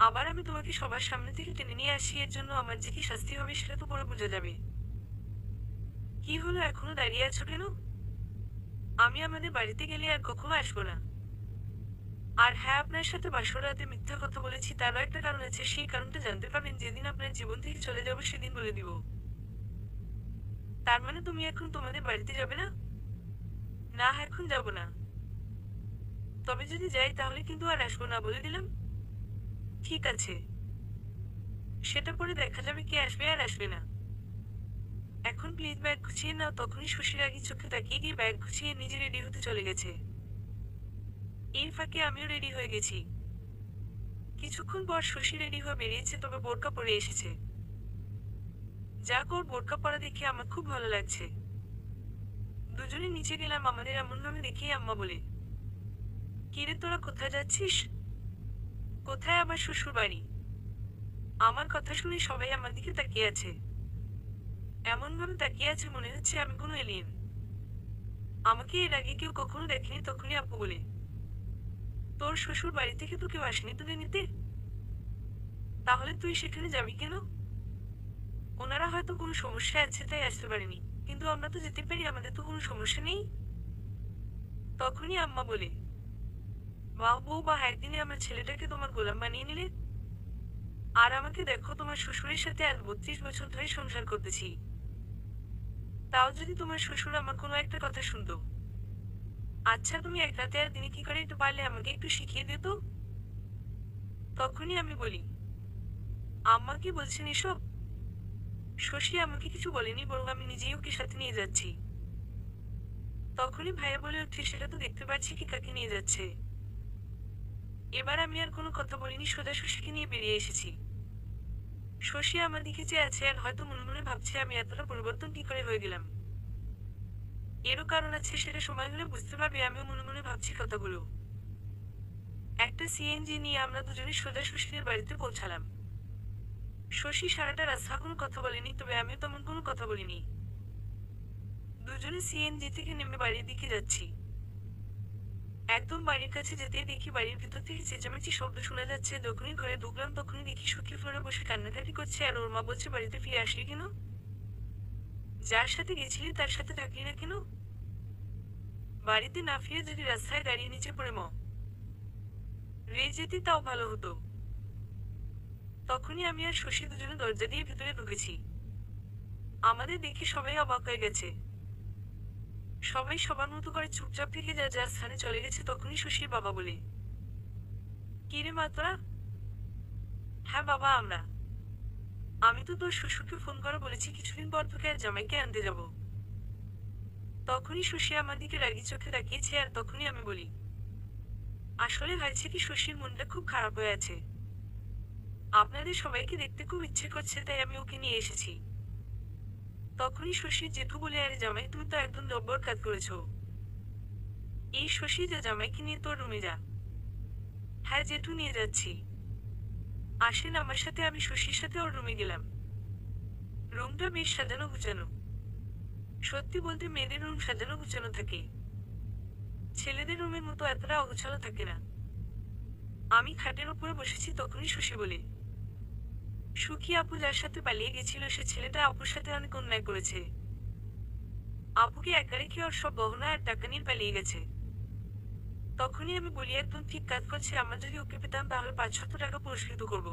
আবার আমি তোমাকে সবার সামনে থেকে টেনে নিয়ে আসি, এর জন্য আমার যে কি শাস্তি হবে সেটা তো পরে বোঝা যাবে। কি হলো, এখনো দাঁড়িয়ে আছো কেন? আমি আমাদের বাড়িতে গেলে আর কখনো আসবো না। আর হ্যাঁ, আপনার সাথে বাসর রাতে মিথ্যা কথা বলেছি, তারও একটা কারণ আছে। সেই কারণটা জানতে পারবেন যেদিন আপনার জীবন থেকে চলে যাবো, সেদিন বলে দিব। তার মানে তুমি এখন তোমাদের বাড়িতে যাবে না? না, এখন যাব না। তবে যদি যাই তাহলে কিন্তু আর আসবো না, বলে দিলাম। ঠিক আছে, সেটা পরে দেখা যাবে কে আসবে আর আসবে না। এখন প্লিজ ব্যাগ গুছিয়ে নাও। তখনই শশীর আগে চোখে তাকিয়ে গিয়ে ব্যাগ গুছিয়ে নিজে রেডি হতে চলে গেছে। এই ফাঁকে আমিও রেডি হয়ে গেছি। কিছুক্ষণ পর শশী রেডি হয়ে বেরিয়েছে, তবে বোরকা পরে এসেছে। যাক, ওর বোরকা পরা দেখে আমার খুব ভালো লাগছে। দুজনে নিচে গেলাম, আমাদের এমনভাবে দেখেই আম্মা বলে, কিরে তোরা কোথায় যাচ্ছিস? কোথায়? আমার শ্বশুর বাড়ি। আমার কথা শুনে সবাই আমার দিকে তাকিয়ে আছে। এমন ভাবে তাকিয়ে আছে মনে হচ্ছে আমি কোনো এলিয়েন। আমাকে এর আগে কেউ কখনো দেখেনি। তখনই আপু বলে, তোর শ্বশুর বাড়ি থেকে তো কেউ আসেনি তোদের নিতে? তাহলে তুই সেখানে যাবি কেন? ওনারা হয়তো কোনো সমস্যা আছে তাই আসতে পারেনি, কিন্তু আমরা তো যেতে পারি, আমাদের তো কোনো সমস্যা নেই। তখনই আম্মা বলে, বাহ বউ, বা একদিনে আমার ছেলেটাকে তোমার গোলাম বানিয়ে নিলে। আর আমাকে দেখো, তোমার শ্বশুরের সাথে আজ 32 বছর ধরে সংসার করতেছি। তাও যদি তোমার শ্বশুর আমার কোনো একটা কথা শুনতো। আচ্ছা, তুমি এক রাতে আর দিনে কি করে একটু পারলে আমাকে একটু শিখিয়ে দিত। তখনই আমি বলি, আম্মা কি বলছেন এসব? শশী আমাকে কিছু বলেনি, বরং আমি নিজেই ওকে সাথে নিয়ে যাচ্ছি। তখনই ভাইয়া বলে উঠে, সেটা তো দেখতে পাচ্ছি কি কাকে নিয়ে যাচ্ছে। এবার আমি আর কোনো কথা বলিনি, সোজা শশীকে নিয়ে বেরিয়ে এসেছি। শশী আমার দিকে চেয়ে আছে আর হয়তো মনে মনে ভাবছে আমি এতটা পরিবর্তন কি করে হয়ে গেলাম। এরও কারণ আছে, সেটা সময় হলে বুঝতে পারবে। আমিও মনে মনে ভাবছি কথাগুলো। একটা সিএনজি নিয়ে আমরা দুজনে সোজা শশীদের বাড়িতে পৌঁছালাম। শশী সারাটা রাস্তা কোনো কথা বলেনি, তবে আমিও তেমন কোনো কথা বলিনি। দুজনে সিএনজি থেকে নেমে বাড়ির দিকে যাচ্ছি। একদম বাড়ির কাছে যেতেই দেখি বাড়ির ভিতর থেকে চেঁচামেচি শব্দ শোনা যাচ্ছে। যখনই ঘরে ঢুকলাম তখনই দেখি সখী ফ্লোরে বসে কান্নাকাটি করছে, আর ওর মা বলছে, বাড়িতে ফিরে আসলি কেন? যার সাথে গেছিলি তার সাথে থাকলি না কেন? বাড়িতে না ফিরে যদি রাস্তায় দাঁড়িয়ে নিচে পড়ে রে যেতি তাও ভালো হতো। তখনই আমি আর শশী দুজনে দরজা দিয়ে ভেতরে ঢুকেছি। আমাদের দেখে সবাই অবাক হয়ে গেছে। সবাই সবার মতো করে চুপচাপ থেকে যা যা স্থানে চলে গেছে। তখনই শশীর বাবা বলে, কি রে মা তোরা? হ্যাঁ বাবা আমরা। আমি তো তোর শ্বশুরকে ফোন করে বলেছি কিছুদিন পর তোকে আর জামাইকে আনতে যাব। তখনই শশী আমার দিকে রাগি চোখে তাকিয়েছে আর তখনই আমি বলি, আসলে হয়েছে কি শশীর মনটা খুব খারাপ হয়ে আছে। আপনাদের সবাইকে দেখতে খুব ইচ্ছে করছে তাই আমি ওকে নিয়ে এসেছি। তখনই শশীর জেঠু বলে, আরে জামাই তুমি তো একদম জব্বর কাজ করেছো। এই শশী যা জামাইকে নিয়ে তোর রুমে যা। হ্যাঁ জেঠু নিয়ে যাচ্ছি। আসেন আমার সাথে। আমি শশীর সাথে ওর রুমে গেলাম। রুমটা বেশ সাজানো গুছানো। সত্যি বলতে মেয়েদের রুম সাজানো গুছানো থাকে, ছেলেদের রুমের মতো এতটা অগোছালো থাকে না। আমি খাটের উপরে বসেছি তখনই শশী বলে, সুখী আপু যার সাথে পালিয়ে গেছিল সে ছেলেটা আপুর সাথে অনেক অন্যায় করেছে। আপুকে একা রেখে ওর সব গহনা আর টাকা নিয়ে পালিয়ে গেছে। তখনই আমি বলি, একদম ঠিক কাজ করছে। আমরা যদি ওকে পেতাম তাহলে 500 টাকা পুরস্কৃত করব।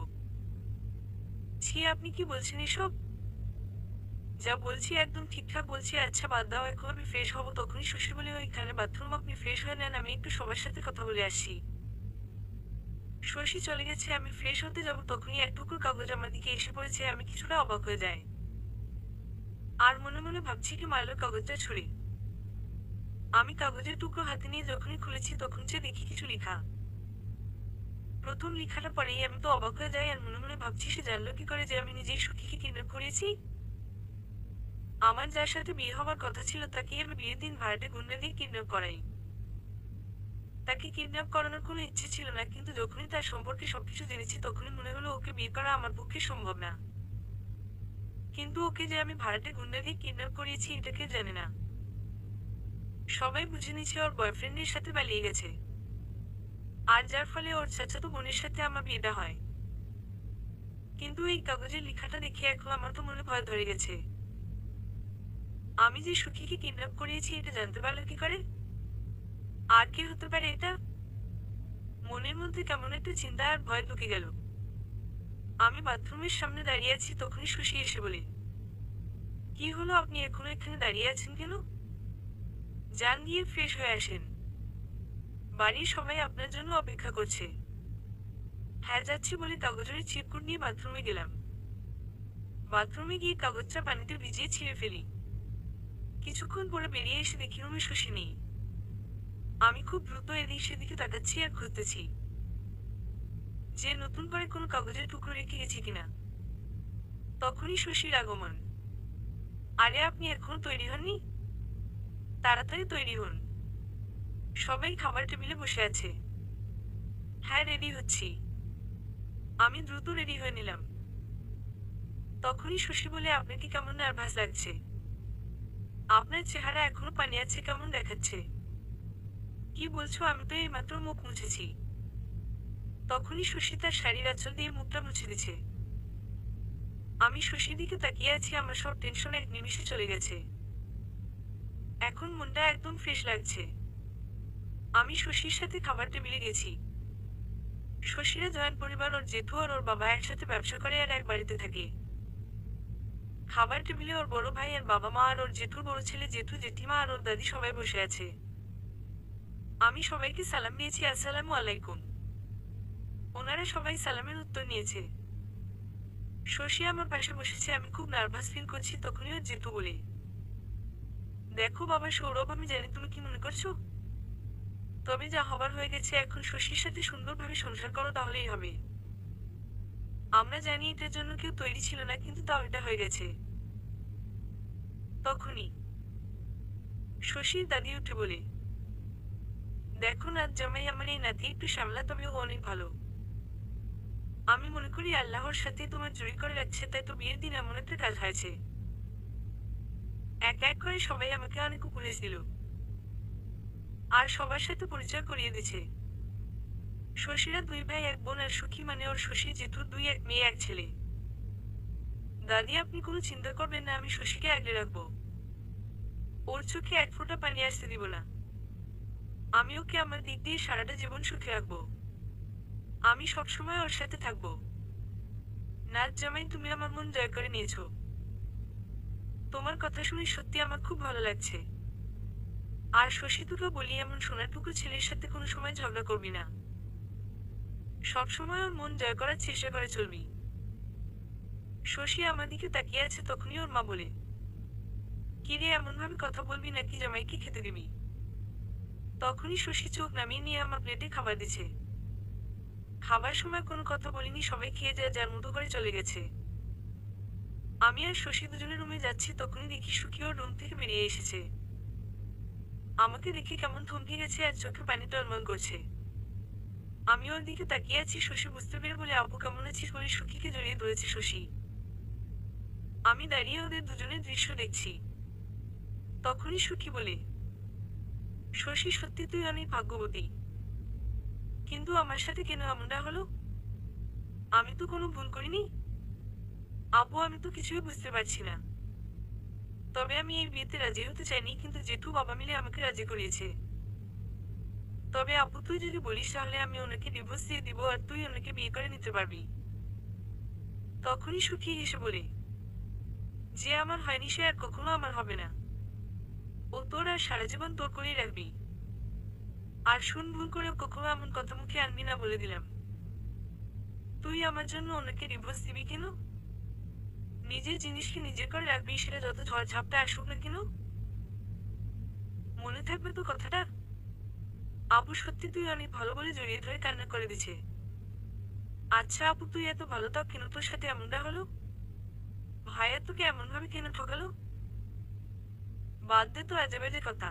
ছি আপনি কি বলছেন এসব? যা বলছি একদম ঠিকঠাক বলছি। আচ্ছা বাদ দাও, এখন আমি ফ্রেশ হবো। তখনই শশী বলে, ওইখানে বাথরুম, আপনি ফ্রেশ হয়ে নেন, আমি একটু সবার সাথে কথা বলে আসছি। শশী চলে গেছে। আমি ফ্রেশ হতে যাব তখনই এক টুকরো কাগজ আমার দিকে এসে পড়েছে। আমি কিছুটা অবাক হয়ে যাই আর মনে মনে ভাবছি কি মারলো কাগজটা ছুঁড়ে। আমি কাগজের টুকরো হাতে নিয়ে যখনই খুলেছি তখন যে দেখি কিছু লেখা। প্রথম লেখাটা পরেই আমি তো অবাক হয়ে যাই আর মনে মনে ভাবছি সে জানলো কি করে যে আমি নিজেই সুখীকে কিডন্যাপ করেছি। আমার যার সাথে বিয়ে হওয়ার কথা ছিল তাকে আমি বিয়ের দিন ভাড়াটে গুন্ডা দিয়ে কিডন্যাপ করাই। তাকে কিডন্যাপ করানোর কোনো ইচ্ছে ছিল না, কিন্তু যখনই তার সম্পর্কে সবকিছু জেনেছি তখনই মনে হলো ওকে বিয়ে করা আমার পক্ষে সম্ভব না। কিন্তু ওকে যে আমি ভাড়াটে গুন্ডা দিয়ে কিডন্যাপ করিয়েছি এটা কেউ জানে না। সবাই বুঝে নিচ্ছে ওর বয়ফ্রেন্ডের সাথে পালিয়ে গেছে, আর যার ফলে ওর চাচাতো বোনের সাথে আমার বিয়েটা হয়। কিন্তু এই কাগজের লেখাটা দেখে এখন আমার তো মনে ভয় ধরে গেছে। আমি যে সুখীকে কিডন্যাপ করিয়েছি এটা জানতে পারলো কি করে? আর কে হতে পারে এটা? মনের মধ্যে কেমন একটা চিন্তা আর ভয় ঢুকে গেল। আমি বাথরুমের সামনে দাঁড়িয়ে আছি তখনই শশী এসে বলে, কি হলো, আপনি এখনো এখানে দাঁড়িয়ে আছেন কেন? যান গিয়ে ফ্রেশ হয়ে আসেন, বাড়ির সবাই আপনার জন্য অপেক্ষা করছে। হ্যাঁ যাচ্ছি বলে কাগজের চিরকুট নিয়ে বাথরুমে গেলাম। বাথরুমে গিয়ে কাগজটা পানিতে ভিজিয়ে ছিঁড়ে ফেলি। কিছুক্ষণ পরে বেরিয়ে এসে দেখি রুমে শশী নেই। আমি খুব দ্রুত এদিক সেদিকে তাকাচ্ছি আর খুঁজতেছি যে নতুন করে কোনো কাগজের টুকরো রেখে গেছে কিনা। তখনই শশীর আগমন। আরে আপনি এখনো তৈরি হননি? তাড়াতাড়ি তৈরি হন, সবাই খাবার টেবিলে বসে আছে। হ্যাঁ রেডি হচ্ছি। আমি দ্রুত রেডি হয়ে নিলাম। তখনই শশী বলে, আপনাকে কেমন নার্ভাস লাগছে? আপনার চেহারা এখনো পানি আছে কেমন দেখাচ্ছে। কি বলছো, আমি তো এইমাত্র মুখ মুছেছি। তখনই শশী তার শাড়ির আঁচল দিয়ে মুখটা মুছে দিচ্ছে। আমি শশীর দিকে তাকিয়ে আছি, আমার সব টেনশন এক নিমিষে চলে গেছে। এখন মনটা একদম ফ্রেশ লাগছে। আমি শশীর সাথে খাবার টেবিলে গেছি। শশীরা জয়েন্ট পরিবার, ওর জেঠু আর ওর বাবা একসাথে ব্যবসা করে আর এক বাড়িতে থাকে। খাবার টেবিলে ওর বড় ভাই আর বাবা মা আর ওর জেঠুর বড় ছেলে, জেঠু, জেঠিমা আর ওর দাদি সবাই বসে আছে। আমি সবাইকে সালাম দিয়েছি, আসসালামু আলাইকুম। ওনারা সবাই সালামের উত্তর নিয়েছে। শশী আমার পাশে বসেছে। আমি খুব নার্ভাস ফিল করছি। তখনই ওর জেঠু বলে, দেখো বাবা সৌরভ, আমি জানি তুমি কি মনে করছো, তবে যা হবার হয়ে গেছে। এখন শশীর সাথে সুন্দরভাবে সংসার করো, তাহলেই হবে। আমরা জানি এটার জন্য কেউ তৈরি ছিল না, কিন্তু তাও এটা হয়ে গেছে। তখনই শশীর দাদি উঠে বলে, দেখো নাত জামাই, আমার এই নাতি একটু সামলা, তবে ও অনেক ভালো। আমি মনে করি আল্লাহর সাথে তোমার জড়ি করে রাখছে, তাই তো বিয়ের দিন এমন একটা কাজ হয়েছে। এক এক করে সবাই আমাকে অনেক উপদেশ দিল আর সবার সাথে পরিচয় করিয়ে দিছে। শশীরা দুই ভাই এক বোন, আর সুখী মানে ওর শশী জেঠুর দুই এক মেয়ে এক ছেলে। দাদি আপনি কোনো চিন্তা করবেন না, আমি শশীকে আগলে রাখবো। ওর চোখে এক ফোঁটা পানি আসতে দিব না। আমি ওকে আমার দিক দিয়ে সারাটা জীবন সুখে রাখবো। আমি সবসময় ওর সাথে থাকবো। নাচ জামাই, তুমি আমার মন জয় করে নিয়েছো। তোমার কথা শুনে সত্যি আমার খুব ভালো লাগছে। আর শশী, তোকে বলি, এমন সোনাটুকু ছেলের সাথে কোনো সময় ঝগড়া করবি না। সবসময় ওর মন জয় করার চেষ্টা করে চলবি। শশী আমার দিকে তাকিয়ে আছে, তখনই ওর মা বলে, কিরে, এমন ভাবে কথা বলবি নাকি জামাইকে খেতে দিবি? তখনই শশী চোখ নামিয়ে নিয়ে আমার প্লেটে খাবার দিছে। খাবার সময় কোনো কথা বলিনি, সবাই খেয়ে যায়, যার মতো করে চলে গেছে। আমি আর শশী দুজনে রুমে যাচ্ছি, তখনই দেখি সুখী ওর রুম থেকে বেরিয়ে এসেছে। আমাকে দেখে কেমন থমকে গেছে আর চোখে পানি টলমল করছে। আমি ওর দিকে তাকিয়ে আছি। শশী বুঝতে পেরে বলে, আপু কেমন আছিস বলে সুখীকে জড়িয়ে ধরেছে শশী। আমি দাঁড়িয়ে ওদের দুজনের দৃশ্য দেখছি। তখনই সুখী বলে, শশী, সত্যি তুই অনেক ভাগ্যবতী। কিন্তু আমার সাথে কেন এমনটা হলো? আমি তো কোনো ভুল করিনি। আপু, আমি তো কিছুই বুঝতে পারছি না। তবে আমি এই বিয়েতে রাজি হতে চাইনি, কিন্তু জেঠু বাবা মিলে আমাকে রাজি করিয়েছে। তবে আপু, তুই যদি বলিস তাহলে আমি ওনাকে ডিভোর্স দিয়ে দিব আর তুই ওনাকে বিয়ে করে নিতে পারবি। তখনই সুখী হেসে বলে, যে আমার হয়নি সে আর কখনো আমার হবে না। ও তোর আর সারা জীবন তোর করেই রাখবি। আর শুন, ভুল করেও কখনো এমন কথা মুখে আনবি না বলে দিলাম। তুই আমার জন্য ওনাকে ডিভোর্স দিবি কেন? নিজের জিনিসকে নিজের করে রাখবি, সেটা যত ঝড় ঝাপটা আসুক না কেন। মনে থাকবে তো কথাটা? আপু, সত্যি তুই অনেক ভালো বলে জড়িয়ে ধরে কান্না করে দিছে। আচ্ছা আপু, তুই এত ভালো, তাও কেন তোর সাথে এমনটা হলো? ভাইয়া তোকে এমন ভাবে কেন ঠকালো? বাদ দে তো আজে বাজে কথা।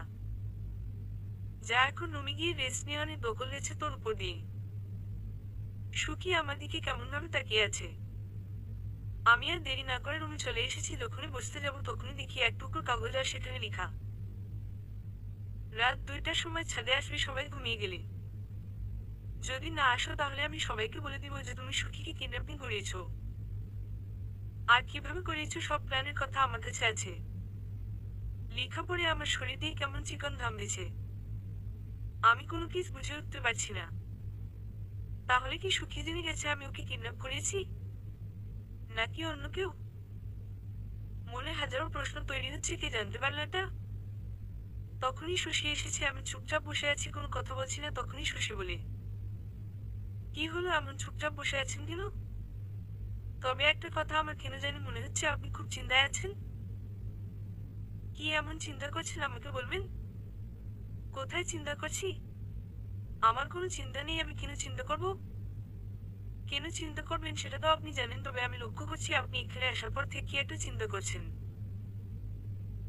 যা এখন রুমে গিয়ে রেস্ট নিয়ে, অনেক দখল গেছে তোর উপর দিয়ে। সুখী আমার দিকে কেমন ভাবে তাকিয়ে আছে। আমি আর দেরি না করে রুমে চলে এসেছি। যখনই বসতে যাব তখনই দেখি এক টুকরো কাগজ আর সেখানে লেখা, রাত 2টার সময় ছাদে আসবে, সবাই ঘুমিয়ে গেলে। যদি না আসো তাহলে আমি সবাইকে বলে দিব যে তুমি সুখীকে কিডন্যাপিং করিয়েছো। আর কিভাবে করিয়েছো সব প্ল্যানের কথা আমার কাছে আছে। লেখা পড়ে আমার শরীর দিয়ে কেমন চিকন ঘাম দিছে। আমি কোনো কিছু বুঝে উঠতে পারছি না। তাহলে কি সুখী জেনে গেছে আমি ওকে কিডন্যাপ করেছি, নাকি অন্য কেউ? মনে হাজারো প্রশ্ন তৈরি হচ্ছে, কে জানতে পারলো এটা? তখনই শশী এসেছে। আমি চুপচাপ বসে আছি, কোনো কথা বলছি না। তখনই শশী বলে, কি হলো, এমন চুপচাপ বসে আছেন কেন? তবে একটা কথা, আমার কেন জানি মনে হচ্ছে আপনি খুব চিন্তায় আছেন। কি এমন চিন্তা করছেন আমাকে বলবেন? কোথায় চিন্তা করছি? আমার কোনো চিন্তা নেই, আমি কেন চিন্তা করব? কেন চিন্তা করবেন সেটা তো আপনি জানেন। তবে আমি লক্ষ্য করছি আপনি এখানে আসার পর থেকে কি একটা চিন্তা করছেন।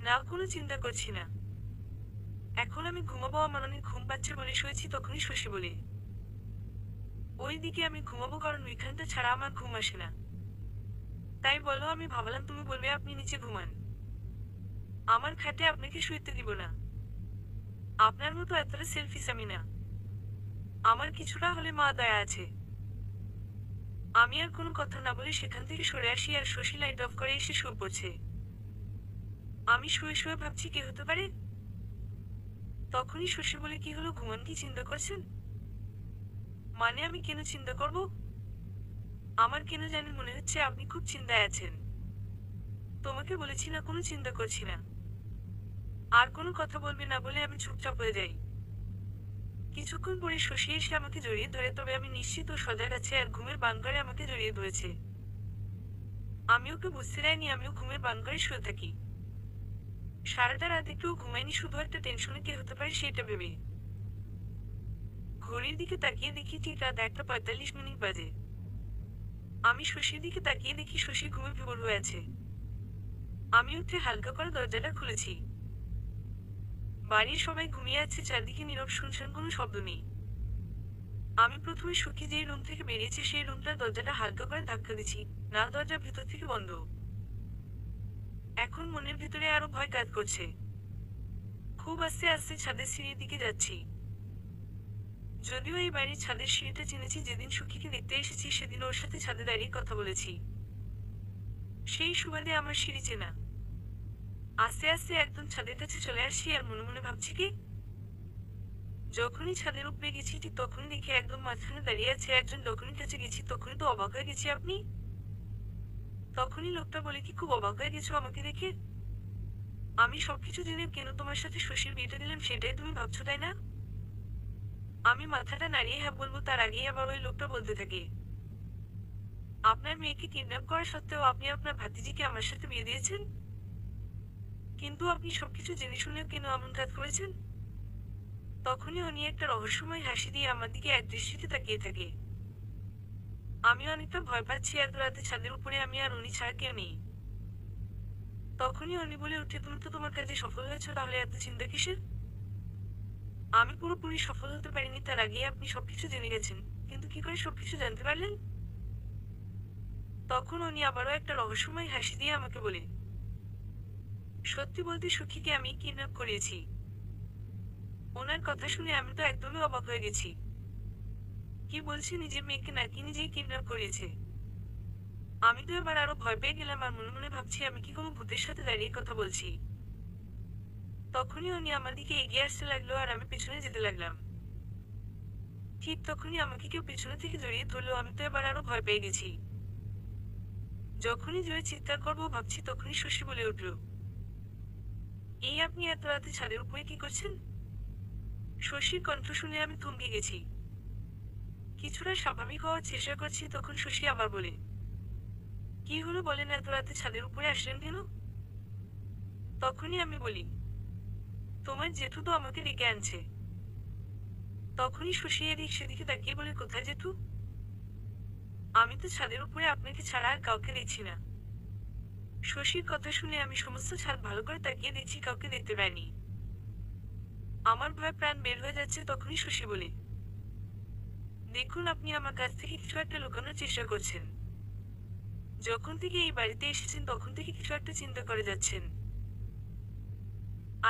না, কোনো চিন্তা করছি না। এখন আমি ঘুমাবো, আমার অনেক ঘুম পাচ্ছে বলে শুয়েছি। তখনই শশী বলে, ওই দিকে আমি ঘুমাবো, কারণ ওইখানটা ছাড়া আমার ঘুম আসে না। তাই বলো, আমি ভাবলাম তুমি বলবে আপনি নিচে ঘুমান। আমার খাটে আপনাকে শুইতে দিব না। আপনার মতো এতটা সেলফিশ আমি না। আমার কিছুটা হলে মা দয়া আছে। আমি আর কোনো কথা না বলে সেখান থেকে সরে আসি আর শশী লাইট অফ করে এসে শুয়ে পড়ছে। আমি শুয়ে শুয়ে ভাবছি কে হতে পারে। তখনই শশী বলে, কি হলো, ঘুমান কি চিন্তা করছেন? মানে আমি কেন চিন্তা করব? আমার কেন জানি মনে হচ্ছে আপনি খুব চিন্তায় আছেন। তোমাকে বলেছি না কোনো চিন্তা করছি না। আর কোনো কথা বলবে না বলে আমি চুপচাপ হয়ে যাই। কিছুক্ষণ পরে শশী এসে আমাকে জড়িয়ে ধরে, তবে আমি নিশ্চিত ও সজাগ আছে আর ঘুমের বান করে আমাকে জড়িয়ে ধরেছে। আমি ওকে বুঝতে দেয়নি আমিও ঘুমের বান করে শুয়ে থাকি। সারাটা রাত একটু ঘুমাইনি, শুধু একটা টেনশনে কে হতে পারে সেটা ভেবে। ঘড়ির দিকে তাকিয়ে দেখি ঠিক রাত 1:45 বাজে। আমি শশীর দিকে তাকিয়ে দেখি শশী ঘুমে বিভোর হয়ে আছে। আমি উঠে হালকা করে দরজাটা খুলেছি। বাড়ির সবাই ঘুমিয়ে আছে, চারদিকে নীরব শুনশান, কোনো শব্দ নেই। আমি প্রথমে সুখী যেই রুম থেকে বেরিয়েছে সেই রুমটার দরজাটা হালকা করে ধাক্কা দিচ্ছি। না, দরজা ভিতর থেকে বন্ধ। এখন মনের ভিতরে আরো ভয় কাজ করছে। খুব আস্তে আস্তে ছাদের সিঁড়ির দিকে যাচ্ছি। যদিও এই বাড়ির ছাদের সিঁড়িটা চিনেছি, যেদিন সুখীকে দেখতে এসেছি সেদিন ওর সাথে ছাদে দাঁড়িয়ে কথা বলেছি। সেই সুবাদে আমার সিঁড়ি চেনা। আস্তে আস্তে একদম ছাদের কাছে চলে আসি আর মনে মনে ভাবছি কি, যখনই ছাদের উপরে গেছি ঠিক তখনই দেখি একদম মাঝখানে দাঁড়িয়ে আছে একজন। যখনই কাছে গেছি তখনই তো অবাক হয়ে গেছি আপনি। তখনই লোকটা বলে কি, খুব অবাক হয়ে গেছো আমাকে দেখে? আমি সবকিছু জেনে কেন তোমার সাথে শশীর বিয়েটা দিলাম সেটাই তুমি ভাবছো তাই না? আমি মাথাটা নাড়িয়ে হ্যাঁ বলবো তার আগেই আবার ওই লোকটা বলতে থাকে, আপনার মেয়েকে কিডন্যাপ করা সত্ত্বেও আপনি আপনার ভাতিজিকে আমার সাথে বিয়ে দিয়েছেন, কিন্তু আপনি সবকিছু জেনে শুনেও কেন এমন কাজ করেছেন? তখনই উনি একটা রহস্যময় হাসি দিয়ে আমার দিকে এক দৃষ্টিতে তাকিয়ে থাকে। আমি অনেকটা ভয় পাচ্ছি, এত রাতে ছাদের উপরে আমি আর উনি ছাড়া কেউ নেই। তখনই উনি বলে উঠে, তুমি তো তোমার কাজে সফল হয়েছো, তাহলে এত চিন্তা কিসের? আমি পুরোপুরি সফল হতে পারিনি, তার আগেই আপনি সবকিছু জেনে গেছেন, কিন্তু কি করে সবকিছু জানতে পারলেন? তখন উনি আবারও একটা রহস্যময় হাসি দিয়ে আমাকে বলে, সত্যি বলতে সখীকে আমি কিডন্যাপ করিয়েছি। ওনার কথা শুনে আমি তো একদমই অবাক হয়ে গেছি। কি বলছে, নিজের মেয়েকে নাকি নিজেই কিডন্যাপ করিয়েছে? আমি তো এবার আরো ভয় পেয়ে গেলাম আর মনে মনে ভাবছি আমি কি কোনো ভূতের সাথে দাঁড়িয়ে কথা বলছি। তখনই উনি আমার দিকে এগিয়ে আসতে লাগলো আর আমি পেছনে যেতে লাগলাম। ঠিক তখনই আমাকে কেউ পেছনে থেকে জড়িয়ে ধরলো, আমি তো এবার আরো ভয় পেয়ে গেছি। যখনই জোরে চিৎকার করবো ভাবছি তখনই শশী বলে উঠল, এই আপনি এত রাতে ছাদের উপরে কি করছেন? শশীর কণ্ঠ শুনে আমি থমকে গেছি। কিছুটা স্বাভাবিক হওয়ার চেষ্টা করছি, তখন শশী আবার বলে, কি হলো বলেন, এত রাতে ছাদের উপরে আসলেন কেন? তখনই আমি বলি, তোমার জেঠু তো আমাকে ডেকে আনছে। তখনই শশী এদিক সেদিকে তাকিয়ে বলে, কোথায় জেঠু? আমি তো ছাদের উপরে আপনাকে ছাড়া আর কাউকে দেখছি না। শশীর কথা শুনে আমি সমস্ত ছাদ ভালো করে তাকিয়ে দেখছি, কাউকে দেখতে পাইনি। আমার ভয় প্রাণ বের হয়ে যাচ্ছে। তখনই শশী বলে, দেখুন আপনি আমার কাছ থেকে কিছু একটা লুকানোর চেষ্টা করছেন। যখন থেকে এই বাড়িতে এসেছেন তখন থেকে কিছু একটা চিন্তা করে যাচ্ছেন।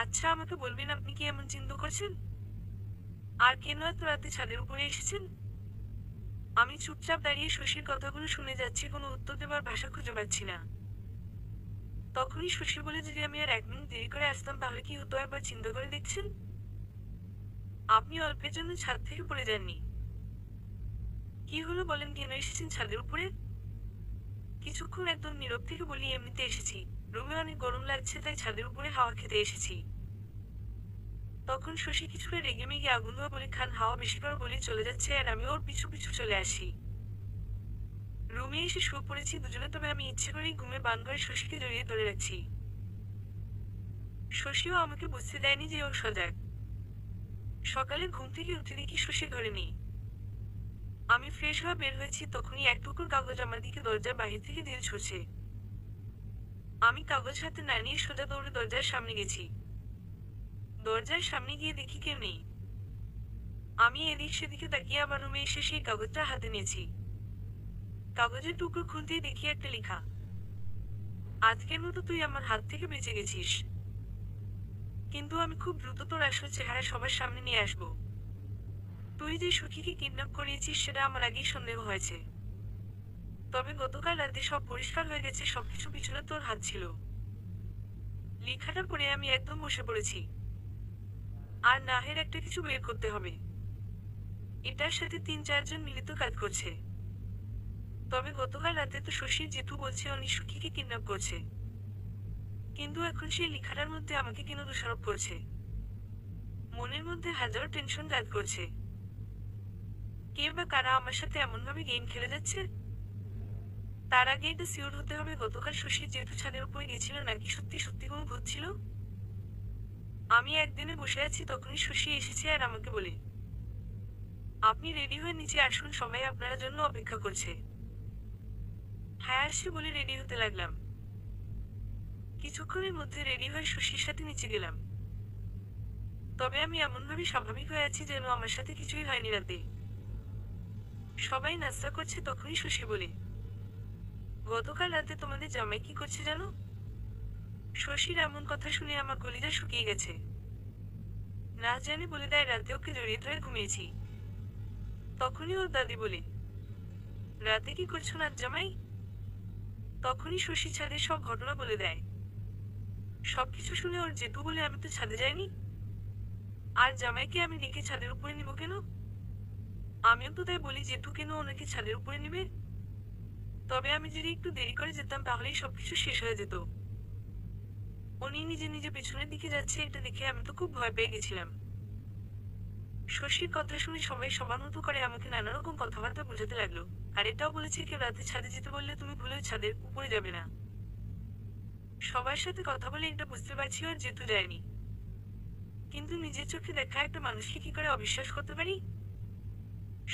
আচ্ছা আমাকে বলবেন আপনি কি এমন চিন্তা করছেন? আর কেন এত রাতে ছাদের উপরে এসেছেন? আমি চুপচাপ দাঁড়িয়ে শশীর কথাগুলো শুনে যাচ্ছি, কোনো উত্তর দেবার ভাষা খুঁজে পাচ্ছি না। তখনই শশী বলে, যদি আমি আর 1 মিনিট দেরি করে আসতাম তাহলে কি হতো একবার চিন্তা করে দেখছেন? আপনি অল্পের জন্য ছাদ থেকে পড়ে যাননি। কি হলো বলেন, কেন এসেছেন ছাদের উপরে? কিছুক্ষণ একদম নীরব থেকে বলি, এমনিতে এসেছি। রুমে অনেক গরম লাগছে তাই ছাদের উপরে হাওয়া খেতে এসেছি। তখন শশী কিছুটা রেগে মেগে আগুন ধোয়া বলে, খান হাওয়া বেশিবার বলে চলে যাচ্ছে আর আমি ওর পিছু পিছু চলে আসি। রুমে এসে শুয়ে পড়েছি দুজনে, তবে আমি ইচ্ছে করেই ঘুমে বান করে শশীকে জড়িয়ে ধরে রাখছি। শশীও আমাকে বুঝতে দেয়নি যে ও সজাগ। সকালে ঘুম থেকে উঠে দেখি শশী ঘরে নেই। আমি ফ্রেশ হয়ে বের হয়েছি, তখনই এক টুকরো কাগজ আমার দিকে দরজার বাহির থেকে দিয়ে ছুঁড়ছে। আমি কাগজ হাতে না নিয়ে সোজা দৌড়ে দরজার সামনে গেছি। দরজার সামনে গিয়ে দেখি কেউ নেই। আমি এদিক সেদিকে তাকিয়ে আবার রুমে এসে সেই কাগজটা হাতে নিয়েছি। কাগজের টুকরো খুলতেই দেখি একটা লেখা, আজকের মতো তুই আমার হাত থেকে বেঁচে গেছিস, কিন্তু আমি খুব দ্রুত তোর আসল চেহারা সবার সামনে নিয়ে আসবো। তুই যে সখীকে কিডন্যাপ করিয়েছিস সেটা আমার আগেই সন্দেহ হয়েছে, তবে গতকাল রাতে সব পরিষ্কার হয়ে গেছে, সবকিছু পিছনে তোর হাত ছিল। লেখাটা পড়ে আমি একদম বসে পড়েছি। আর নাহের একটা কিছু বের করতে হবে। এটার সাথে 3-4 জন মিলিত কাজ করছে। তবে গতকাল রাতে তো শশীর জেঠু বলছে উনি সখীকে কিডন্যাপ করছে, কিন্তু এখন সেই লেখাটার মধ্যে আমাকে কেন দোষারোপ করছে? মনের মধ্যে হাজারো টেনশন কাজ করছে। কে বা কারা আমার সাথে এমনভাবে গেম খেলে যাচ্ছে? তার আগে এটা সিওর হতে হবে, গতকাল শশীর জেঠু ছাদের উপরে গেছিল নাকি সত্যি সত্যি কোনো ভূত ছিল। আমি একদিনে বসে আছি, তখনই শশী এসেছে আর আমাকে বলে, আপনি রেডি হয়ে নিচে আসুন, সবাই আপনার জন্য অপেক্ষা করছে। হ্যাঁ আসি বলে রেডি হতে লাগলাম। কিছুক্ষণের মধ্যে রেডি হয়ে শশীর সাথে নিচে গেলাম। তবে আমি এমনভাবে স্বাভাবিক হয়ে আছি যেন আমার সাথে কিছুই হয়নি রাতে। সবাই নাস্তা করছে, তখনই শশী বলে, গতকাল রাতে তোমাদের জামাই কি করছে জানো? শশীর এমন কথা শুনে আমার কলিজা শুকিয়ে গেছে। না জানি বলে দেয়, রাতে ওকে জড়িয়ে ধরে ঘুমিয়েছি। তখনই ওর দাদি বলে, রাতে কি করছো না জামাই? তখনই শশী ছাদের সব ঘটনা বলে দেয়। সবকিছু শুনে ওর জেঠু বলে আমি তো ছাদে যাইনি। আর জামাইকে আমি ডেকে ছাদের উপরে নিব কেন? আমিও তো তাই বলি, জেঠু কেন ওনাকে ছাদের উপরে নিবে? তবে আমি যদি একটু দেরি করে যেতাম তাহলেই সবকিছু শেষ হয়ে যেত। উনি নিজে নিজে পেছনের দিকে যাচ্ছে এটা দেখে আমি তো খুব ভয় পেয়ে গেছিলাম। শশীর কথা শুনে সবাই সবার মতো করে আমাকে নানা রকম কথাবার্তা বোঝাতে লাগলো। আর এটাও বলেছে কেউ রাতে ছাদে যেতে বললে তুমি ভুলেও ছাদের উপরে যাবে না। সবার সাথে কথা বলে এটা বুঝতে পারছি আর যেহেতু যায়নি, কিন্তু নিজের চোখে দেখা একটা মানুষকে কি করে অবিশ্বাস করতে পারি?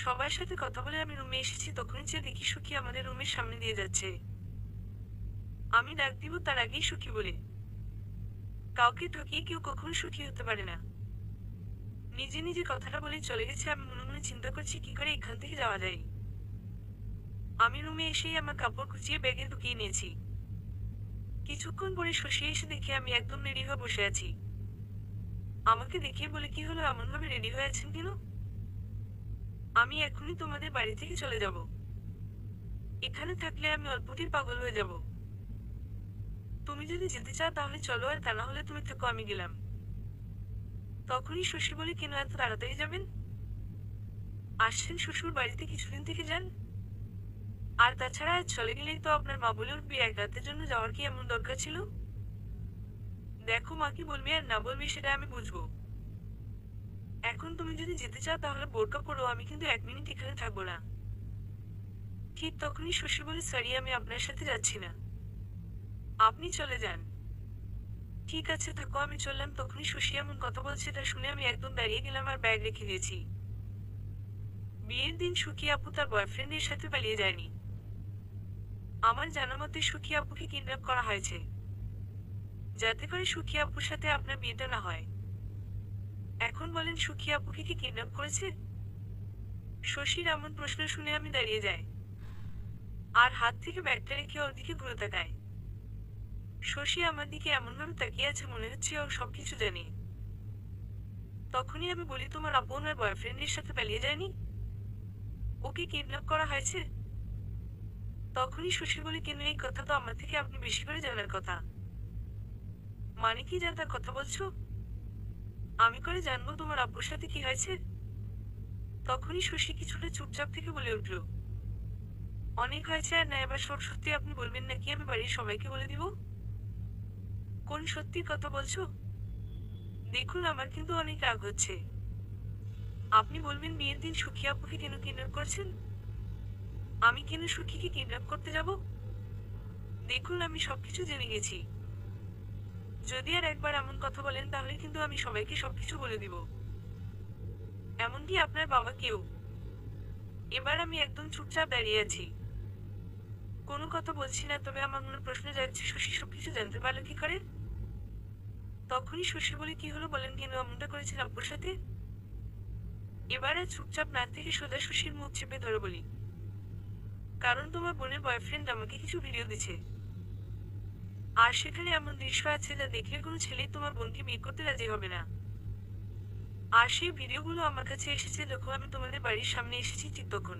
সবার সাথে কথা বলে আমি রুমে এসেছি, তখনই যে দেখি সুখী আমাদের রুমের সামনে দিয়ে যাচ্ছে। আমি ডাক দিব তার আগেই সুখী বলে। কাউকে ঠকিয়ে কেউ কখনো সুখী হতে পারে না। নিজে নিজে কথাটা বলে চলে গেছে। আমি মনে মনে চিন্তা করছি কি করে এখান থেকে যাওয়া যায়। আমি রুমে এসেই আমার কাপড় কুচিয়ে ব্যাগে ঢুকিয়ে নিয়েছি। কিছুক্ষণ পরে শশী এসে দেখে আমি একদম রেডি হয়ে বসে আছি। আমাকে দেখে বলে, কি হলো, এমন ভাবে রেডি হয়ে আছেন কেন? আমি এখনই তোমাদের বাড়ি থেকে চলে যাব। এখানে থাকলে আমি অল্পতেই পাগল হয়ে যাব। তুমি যদি যেতে চাও তাহলে চলো, আর তা না হলে তুমি থেকো, আমি গেলাম। তখনই শশী বলে, কেন এত তাড়াতাড়ি যাবেন? আসছেন শ্বশুর বাড়িতে, কিছুদিন থেকে যান। আর তাছাড়া আজ চলে গেলেই তো আপনার মা বলে উঠবে, এক রাতের জন্য যাওয়ার কি এমন দরকার ছিল? দেখো, মা কি বলবে আর না বলবে সেটা আমি বুঝবো। এখন তুমি যদি যেতে চাও তাহলে বোরকা পরো, আমি কিন্তু 1 মিনিট এখানে থাকবো না। ঠিক তখনই শশী বলে, সরি, আমি আপনার সাথে যাচ্ছি না, আপনি চলে যান। ঠিক আছে থাকো, আমি চললাম। তখনই শশী এমন কথা বলছে এটা শুনে আমি একদম দাঁড়িয়ে গেলাম আর ব্যাগ রেখে দিয়েছি। বিয়ের দিন সুখী আপু তার বয়ফ্রেন্ডের সাথে পালিয়ে যায়নি। আমার জানা মতে সুখী আপুকে কিডন্যাপ করা হয়েছে, যাতে করে সুখী আপুর সাথে আপনার বিয়েটা না হয়। এখন বলেন, সুখী আপুকে কি কিডন্যাপ করেছে? শশীর এমন প্রশ্ন শুনে আমি দাঁড়িয়ে যাই, আর হাত থেকে ব্যাগটা রেখে ওর দিকে ঘুরে তাকাই। শশী আমার দিকে এমনভাবে তাকিয়ে আছে মনে হচ্ছে ও সবকিছু জানে। তখনই আমি বলি, তোমার আপু ওনার বয়ফ্রেন্ডের সাথে পালিয়ে যায়নি, ওকে কিডন্যাপ করা হয়েছে। তখনই শশী বলে, কেন, এই কথা তো আমার থেকে আপনি বেশি করে জানার কথা। মানে কি জানতার কথা বলছো? আমি করে জানবো তোমার আব্বুর সাথে কি হয়েছে? তখনই শশী কিছুটা চুপচাপ থেকে বলে উঠল, অনেক হয়েছে আর না, এবার সব সত্যি আপনি বলবেন নাকি আমি বাড়ির সবাইকে বলে দিব? কোন সত্যির কথা বলছো? দেখুন, আমার কিন্তু অনেক রাগ হচ্ছে। আপনি বলবেন বিয়ের দিন সুখী আপুকে কেন কিডন্যাপ করছেন? আমি কেন সুখীকে কিডন্যাপ করতে যাব? দেখুন, আমি সবকিছু জেনে গেছি। যদি আর একবার এমন কথা বলেন তাহলে কিন্তু আমি সবাইকে সবকিছু বলে দিব, এমনকি আপনার বাবাকেও। এবার আমি একদম চুপচাপ দাঁড়িয়ে আছি, কোনো কথা বলছি না। তবে আমার মনে প্রশ্ন যাচ্ছে, শশী সবকিছু জানতে পারলো কি করে? তখনই শশী বলে, কি হলো বলেন, কেন এমনটা করেছেন আব্বুর সাথে? এবারে চুপচাপ না থেকে সোজা শশীর মুখ চেপে ধরে বলি, কারণ তোমার বোনের বয়ফ্রেন্ড আমাকে কিছু ভিডিও দিছে, আর সেখানে এমন দৃশ্য আছে যা দেখলে কোনো ছেলেই তোমার বোনকে বিয়ে করতে রাজি হবে না। আর সেই ভিডিওগুলো আমার কাছে এসেছে যখন আমি তোমাদের বাড়ির সামনে এসেছি, ঠিক তখন।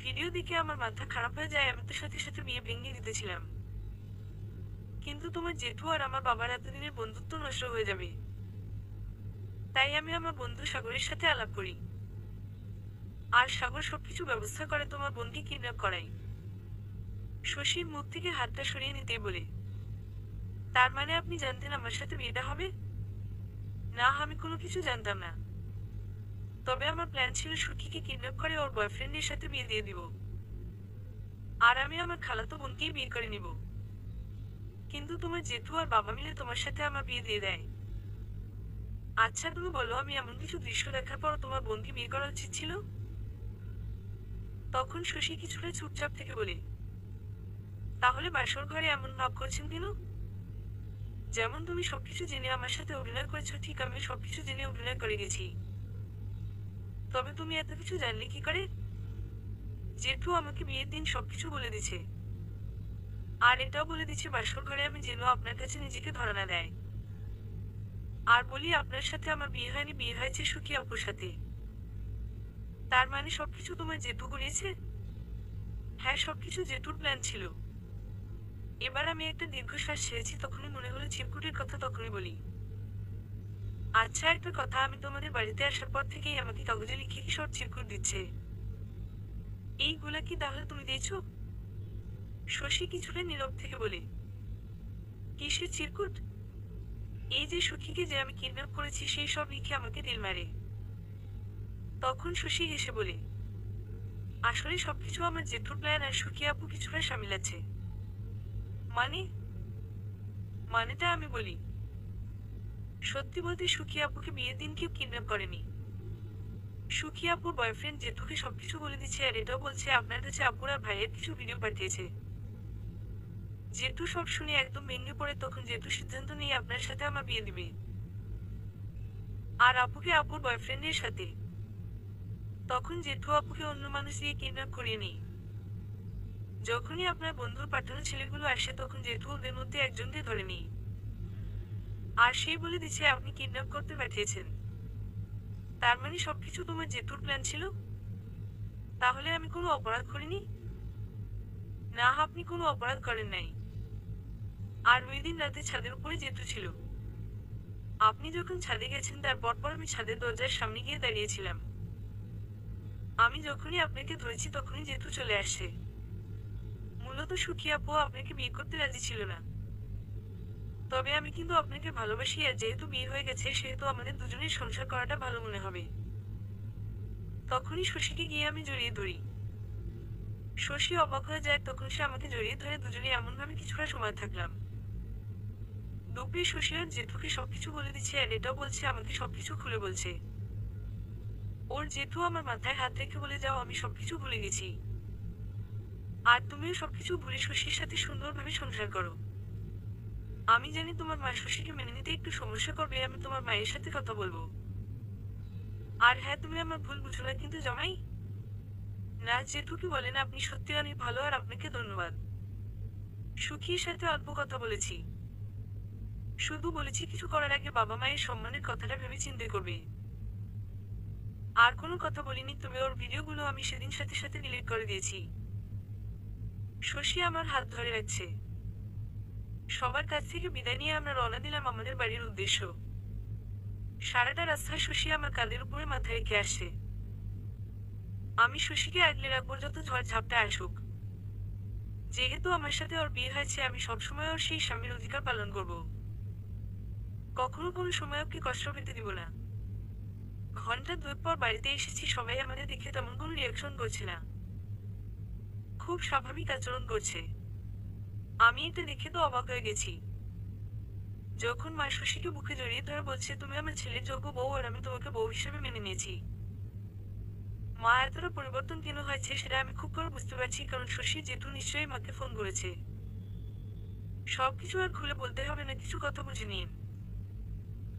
ভিডিও দেখে আমার মাথা খারাপ হয়ে যায়। আমি তো সাথে সাথে বিয়ে ভেঙে দিতেছিলাম, কিন্তু তোমার জেঠু আর আমার বাবার এতদিনের বন্ধুত্ব নষ্ট হয়ে যাবে, তাই আমি আমার বন্ধু সাগরের সাথে আলাপ করি। আর সাগর সবকিছু ব্যবস্থা করে তোমার বোনকে কিডন্যাপ করাই। শশীর মুখ থেকে হাতটা সরিয়ে নিতে বলে, তার মানে আপনি জানতেন আমার সাথে বিয়েটা হবে? না, আমি কোনো কিছু জানতাম না। তবে আমার প্ল্যান ছিল সুখীকে কিডন্যাপ করে ওর বয়ফ্রেন্ডের সাথে বিয়ে দিয়ে দিব, আর আমি আমার খালাতো বোনকেই বিয়ে করে নিব। কিন্তু তোমার জেঠু আর বাবা মিলে তোমার সাথে আমার বিয়ে দিয়ে দেয়। আচ্ছা তুমি বলো, আমি এমন কিছু দৃশ্য দেখার পর তোমার বোনকে বিয়ে করা উচিত ছিল? তখন শশী কিছুটা চুপচাপ থেকে বলে, তাহলে বাসর ঘরে এমন ভাব করছেন কেন? যেমন তুমি সবকিছু জেনে আমার সাথে অভিনয় করেছো, ঠিক আমি সবকিছু জেনে অভিনয় করে গেছি। তবে তুমি এত কিছু জানলে কি করে? জেঠু আমাকে বিয়ের দিন সবকিছু বলে দিছে, আর এটাও বলে দিচ্ছে বাসর ঘরে আমি যেন আপনার কাছে নিজেকে ধরা না দেয়, আর বলি আপনার সাথে আমার বিয়ে হয়নি, বিয়ে হয়েছে সুখী আপুর সাথে। তার মানে সবকিছু তোমার জেঠু করিয়েছে? হ্যাঁ, সবকিছু জেঠুর প্ল্যান ছিল। এবার আমি একটা দীর্ঘশ্বাস ছেড়েছি, তখনই মনে হলো চিরকুটের কথা, তখনই বলি, আচ্ছা একটা কথা, আমি তোমাদের বাড়িতে আসার পর থেকেই আমাকে কাগজে লিখে কি সব চিরকুট দিচ্ছে, এইগুলা কি তাহলে তুমি দিয়েছো? শশী কিছুটা নীরব থেকে বলে, কিসের চিরকুট? এই যে সখীকে যে আমি কিডন্যাপ করেছি সেই সব লিখে আমাকে ঢিল মারে। তখন শশী হেসে বলে, আসলে সবকিছু আমার জেঠুর প্ল্যান আর সুখী আপু কিছুটা সামিল আছে। মানে? মানেটা আমি বলি, সত্যি বলতে সুখী আপুকে বিয়ের দিন কেউ কিডন্যাপ করেনি। সুখী আপুর বয়ফ্রেন্ড জেঠুকে সবকিছু বলে দিচ্ছে, আর এটাও বলছে আপনার কাছে আপুর আর ভাইয়ের কিছু ভিডিও পাঠিয়েছে। জেঠু সব শুনে একদম ভেঙে পড়ে, তখন জেঠু সিদ্ধান্ত নিয়ে আপনার সাথে আমার বিয়ে দিবে, আর আপুকে আপুর বয়ফ্রেন্ডের সাথে। তখন জেঠু আপুকে অন্য মানুষ দিয়ে কিডন্যাপ করিয়ে নেই। যখনই আপনার বন্ধুর পাঠানো ছেলেগুলো আসে তখন জেঠু ওদের মধ্যে একজনকে ধরে নেই, আর সেই বলে দিচ্ছে আপনি কিডন্যাপ করতে পাঠিয়েছেন। তার মানে সবকিছু তোমার জেঠুর প্ল্যান ছিল? তাহলে আমি কোনো অপরাধ করিনি? না, আপনি কোনো অপরাধ করেন নাই। আর ওই দিন রাতে ছাদের উপরে জেঠু ছিল। আপনি যখন ছাদে গেছেন তার পরপর আমি ছাদের দরজার সামনে গিয়ে দাঁড়িয়েছিলাম। আমি যখনই আপনাকে ধরেছি তখনই জেঠু চলে আসে। মূলত সুখী আপু আপনাকে বিয়ে করতে রাজি ছিল না। তবে আমি কিন্তু আপনাকে ভালোবাসি, আর যেহেতু বিয়ে হয়ে গেছে সেহেতু আমাদের দুজনের সংসার করাটা ভালো মনে হবে। তখনই শশীকে গিয়ে আমি জড়িয়ে ধরি। শশী অবাক হয়ে যায়, তখন সে আমাকে জড়িয়ে ধরে দুজনে এমনভাবে কিছুটা সময় থাকলাম। দুপুরে শশী আর জেঠুকে সবকিছু বলে দিচ্ছে, আর এটাও বলছে আমাকে সবকিছু খুলে বলছে। ওর জেঠু আমার মাথায় হাত রেখে বলে যাও আমি সবকিছু ভুলে গেছি, আর তুমিও সবকিছু ভুলে শশীর সাথে সুন্দরভাবে সংসার করো। আমি জানি তোমার মা শশীকে মেনে নিতে একটু সমস্যা করবে, আমি তোমার মায়ের সাথে কথা বলবো। আর হ্যাঁ, তুমি আমার ভুল বুঝো না কিন্তু জামাই। না, জেঠু কি বলেন, আপনি সত্যি অনেক ভালো, আর আপনাকে ধন্যবাদ। সুখীর সাথে অল্প কথা বলেছি, শুধু বলেছি কিছু করার আগে বাবা মায়ের সম্মানের কথাটা ভেবে চিন্তা করবে। আর কোনো কথা বলিনি, তবে ওর ভিডিওগুলো আমি সেদিন সাথে সাথে ডিলিট করে দিয়েছি। শশী আমার হাত ধরে রাখছে। সবার কাছ থেকে বিদায় নিয়ে আমরা রওনা দিলাম আমাদের বাড়ির উদ্দেশ্য। সারাটা রাস্তায় শশী আমার কাঁধের উপরে মাথা রেখে আসে। আমি শশীকে আগলে রাখবো যত ঝড় ঝাপটা আসুক। যেহেতু আমার সাথে ওর বিয়ে হয়েছে আমি সবসময় ওর সেই স্বামীর অধিকার পালন করব। কখনো কোনো সময় ওকে কষ্ট পেতে দিব না। ঘন্টা দুয়েক পর বাড়িতে এসেছি, সবাই আমাদের দেখে তেমন কোনো রিয়াকশন করছে না, খুব স্বাভাবিক আচরণ করছে। আমি এটা দেখে তো অবাক হয়ে গেছি। যখন মা শশীকে বুকে জড়িয়ে ধরে বলছে তুমি আমার ছেলের যোগ্য বউ, আর আমি তোমাকে বউ হিসেবে মেনে নিয়েছি। মা এতটা পরিবর্তন কেন হয়েছে সেটা আমি খুব করে বুঝতে পারছি, কারণ শশী জেঠু নিশ্চয়ই মাকে ফোন করেছে। সবকিছু আর খুলে বলতে হবে না, কিছু কথা বুঝে নিন।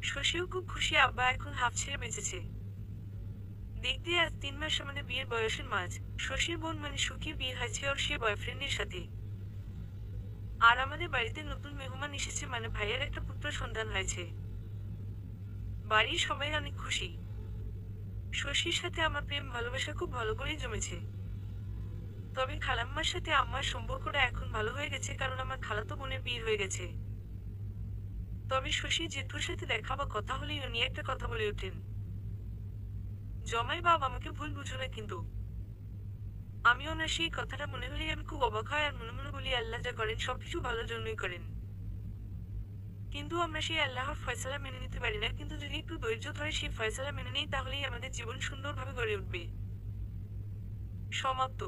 শশীও খুব খুশি, আব্বা এখন হাফ ছেড়ে বেঁচেছে। দেখতে আজ 3 মাস আমাদের বিয়ের বয়সের মাঝ। শশীর বোন মানে সুখীর বিয়ে হয়েছে ওর সে বয়ফ্রেন্ডের সাথে। আর আমাদের বাড়িতে নতুন মেহমান এসেছে, মানে ভাইয়ের একটা পুত্র সন্তান হয়েছে। বাড়ির সবাই অনেক খুশি। শশীর সাথে আমার প্রেম ভালোবাসা খুব ভালো করেই জমেছে। তবে খালাম্মার সাথে আম্মার সম্পর্কটা এখন ভালো হয়ে গেছে, কারণ আমার খালাতো বোনের বিয়ে হয়ে গেছে। তবে শশী জেঠুর সাথে দেখা বা কথা হলেই উনি একটা কথা বলে ওঠেন, জমাই বাপ আমাকে ভুল বুঝো না কিন্তু। আমি ওনার সেই কথাটা মনে হলেই আমি খুব অবাক হয়, আর মনে মনে বলি আল্লাহ যা করেন সবকিছু ভালোর জন্যই করেন। কিন্তু আমরা সেই আল্লাহর ফয়সালা মেনে নিতে পারি না, কিন্তু যদি একটু ধৈর্য ধরে সেই ফয়সালা মেনে নিই তাহলেই আমাদের জীবন সুন্দরভাবে গড়ে উঠবে। সমাপ্ত।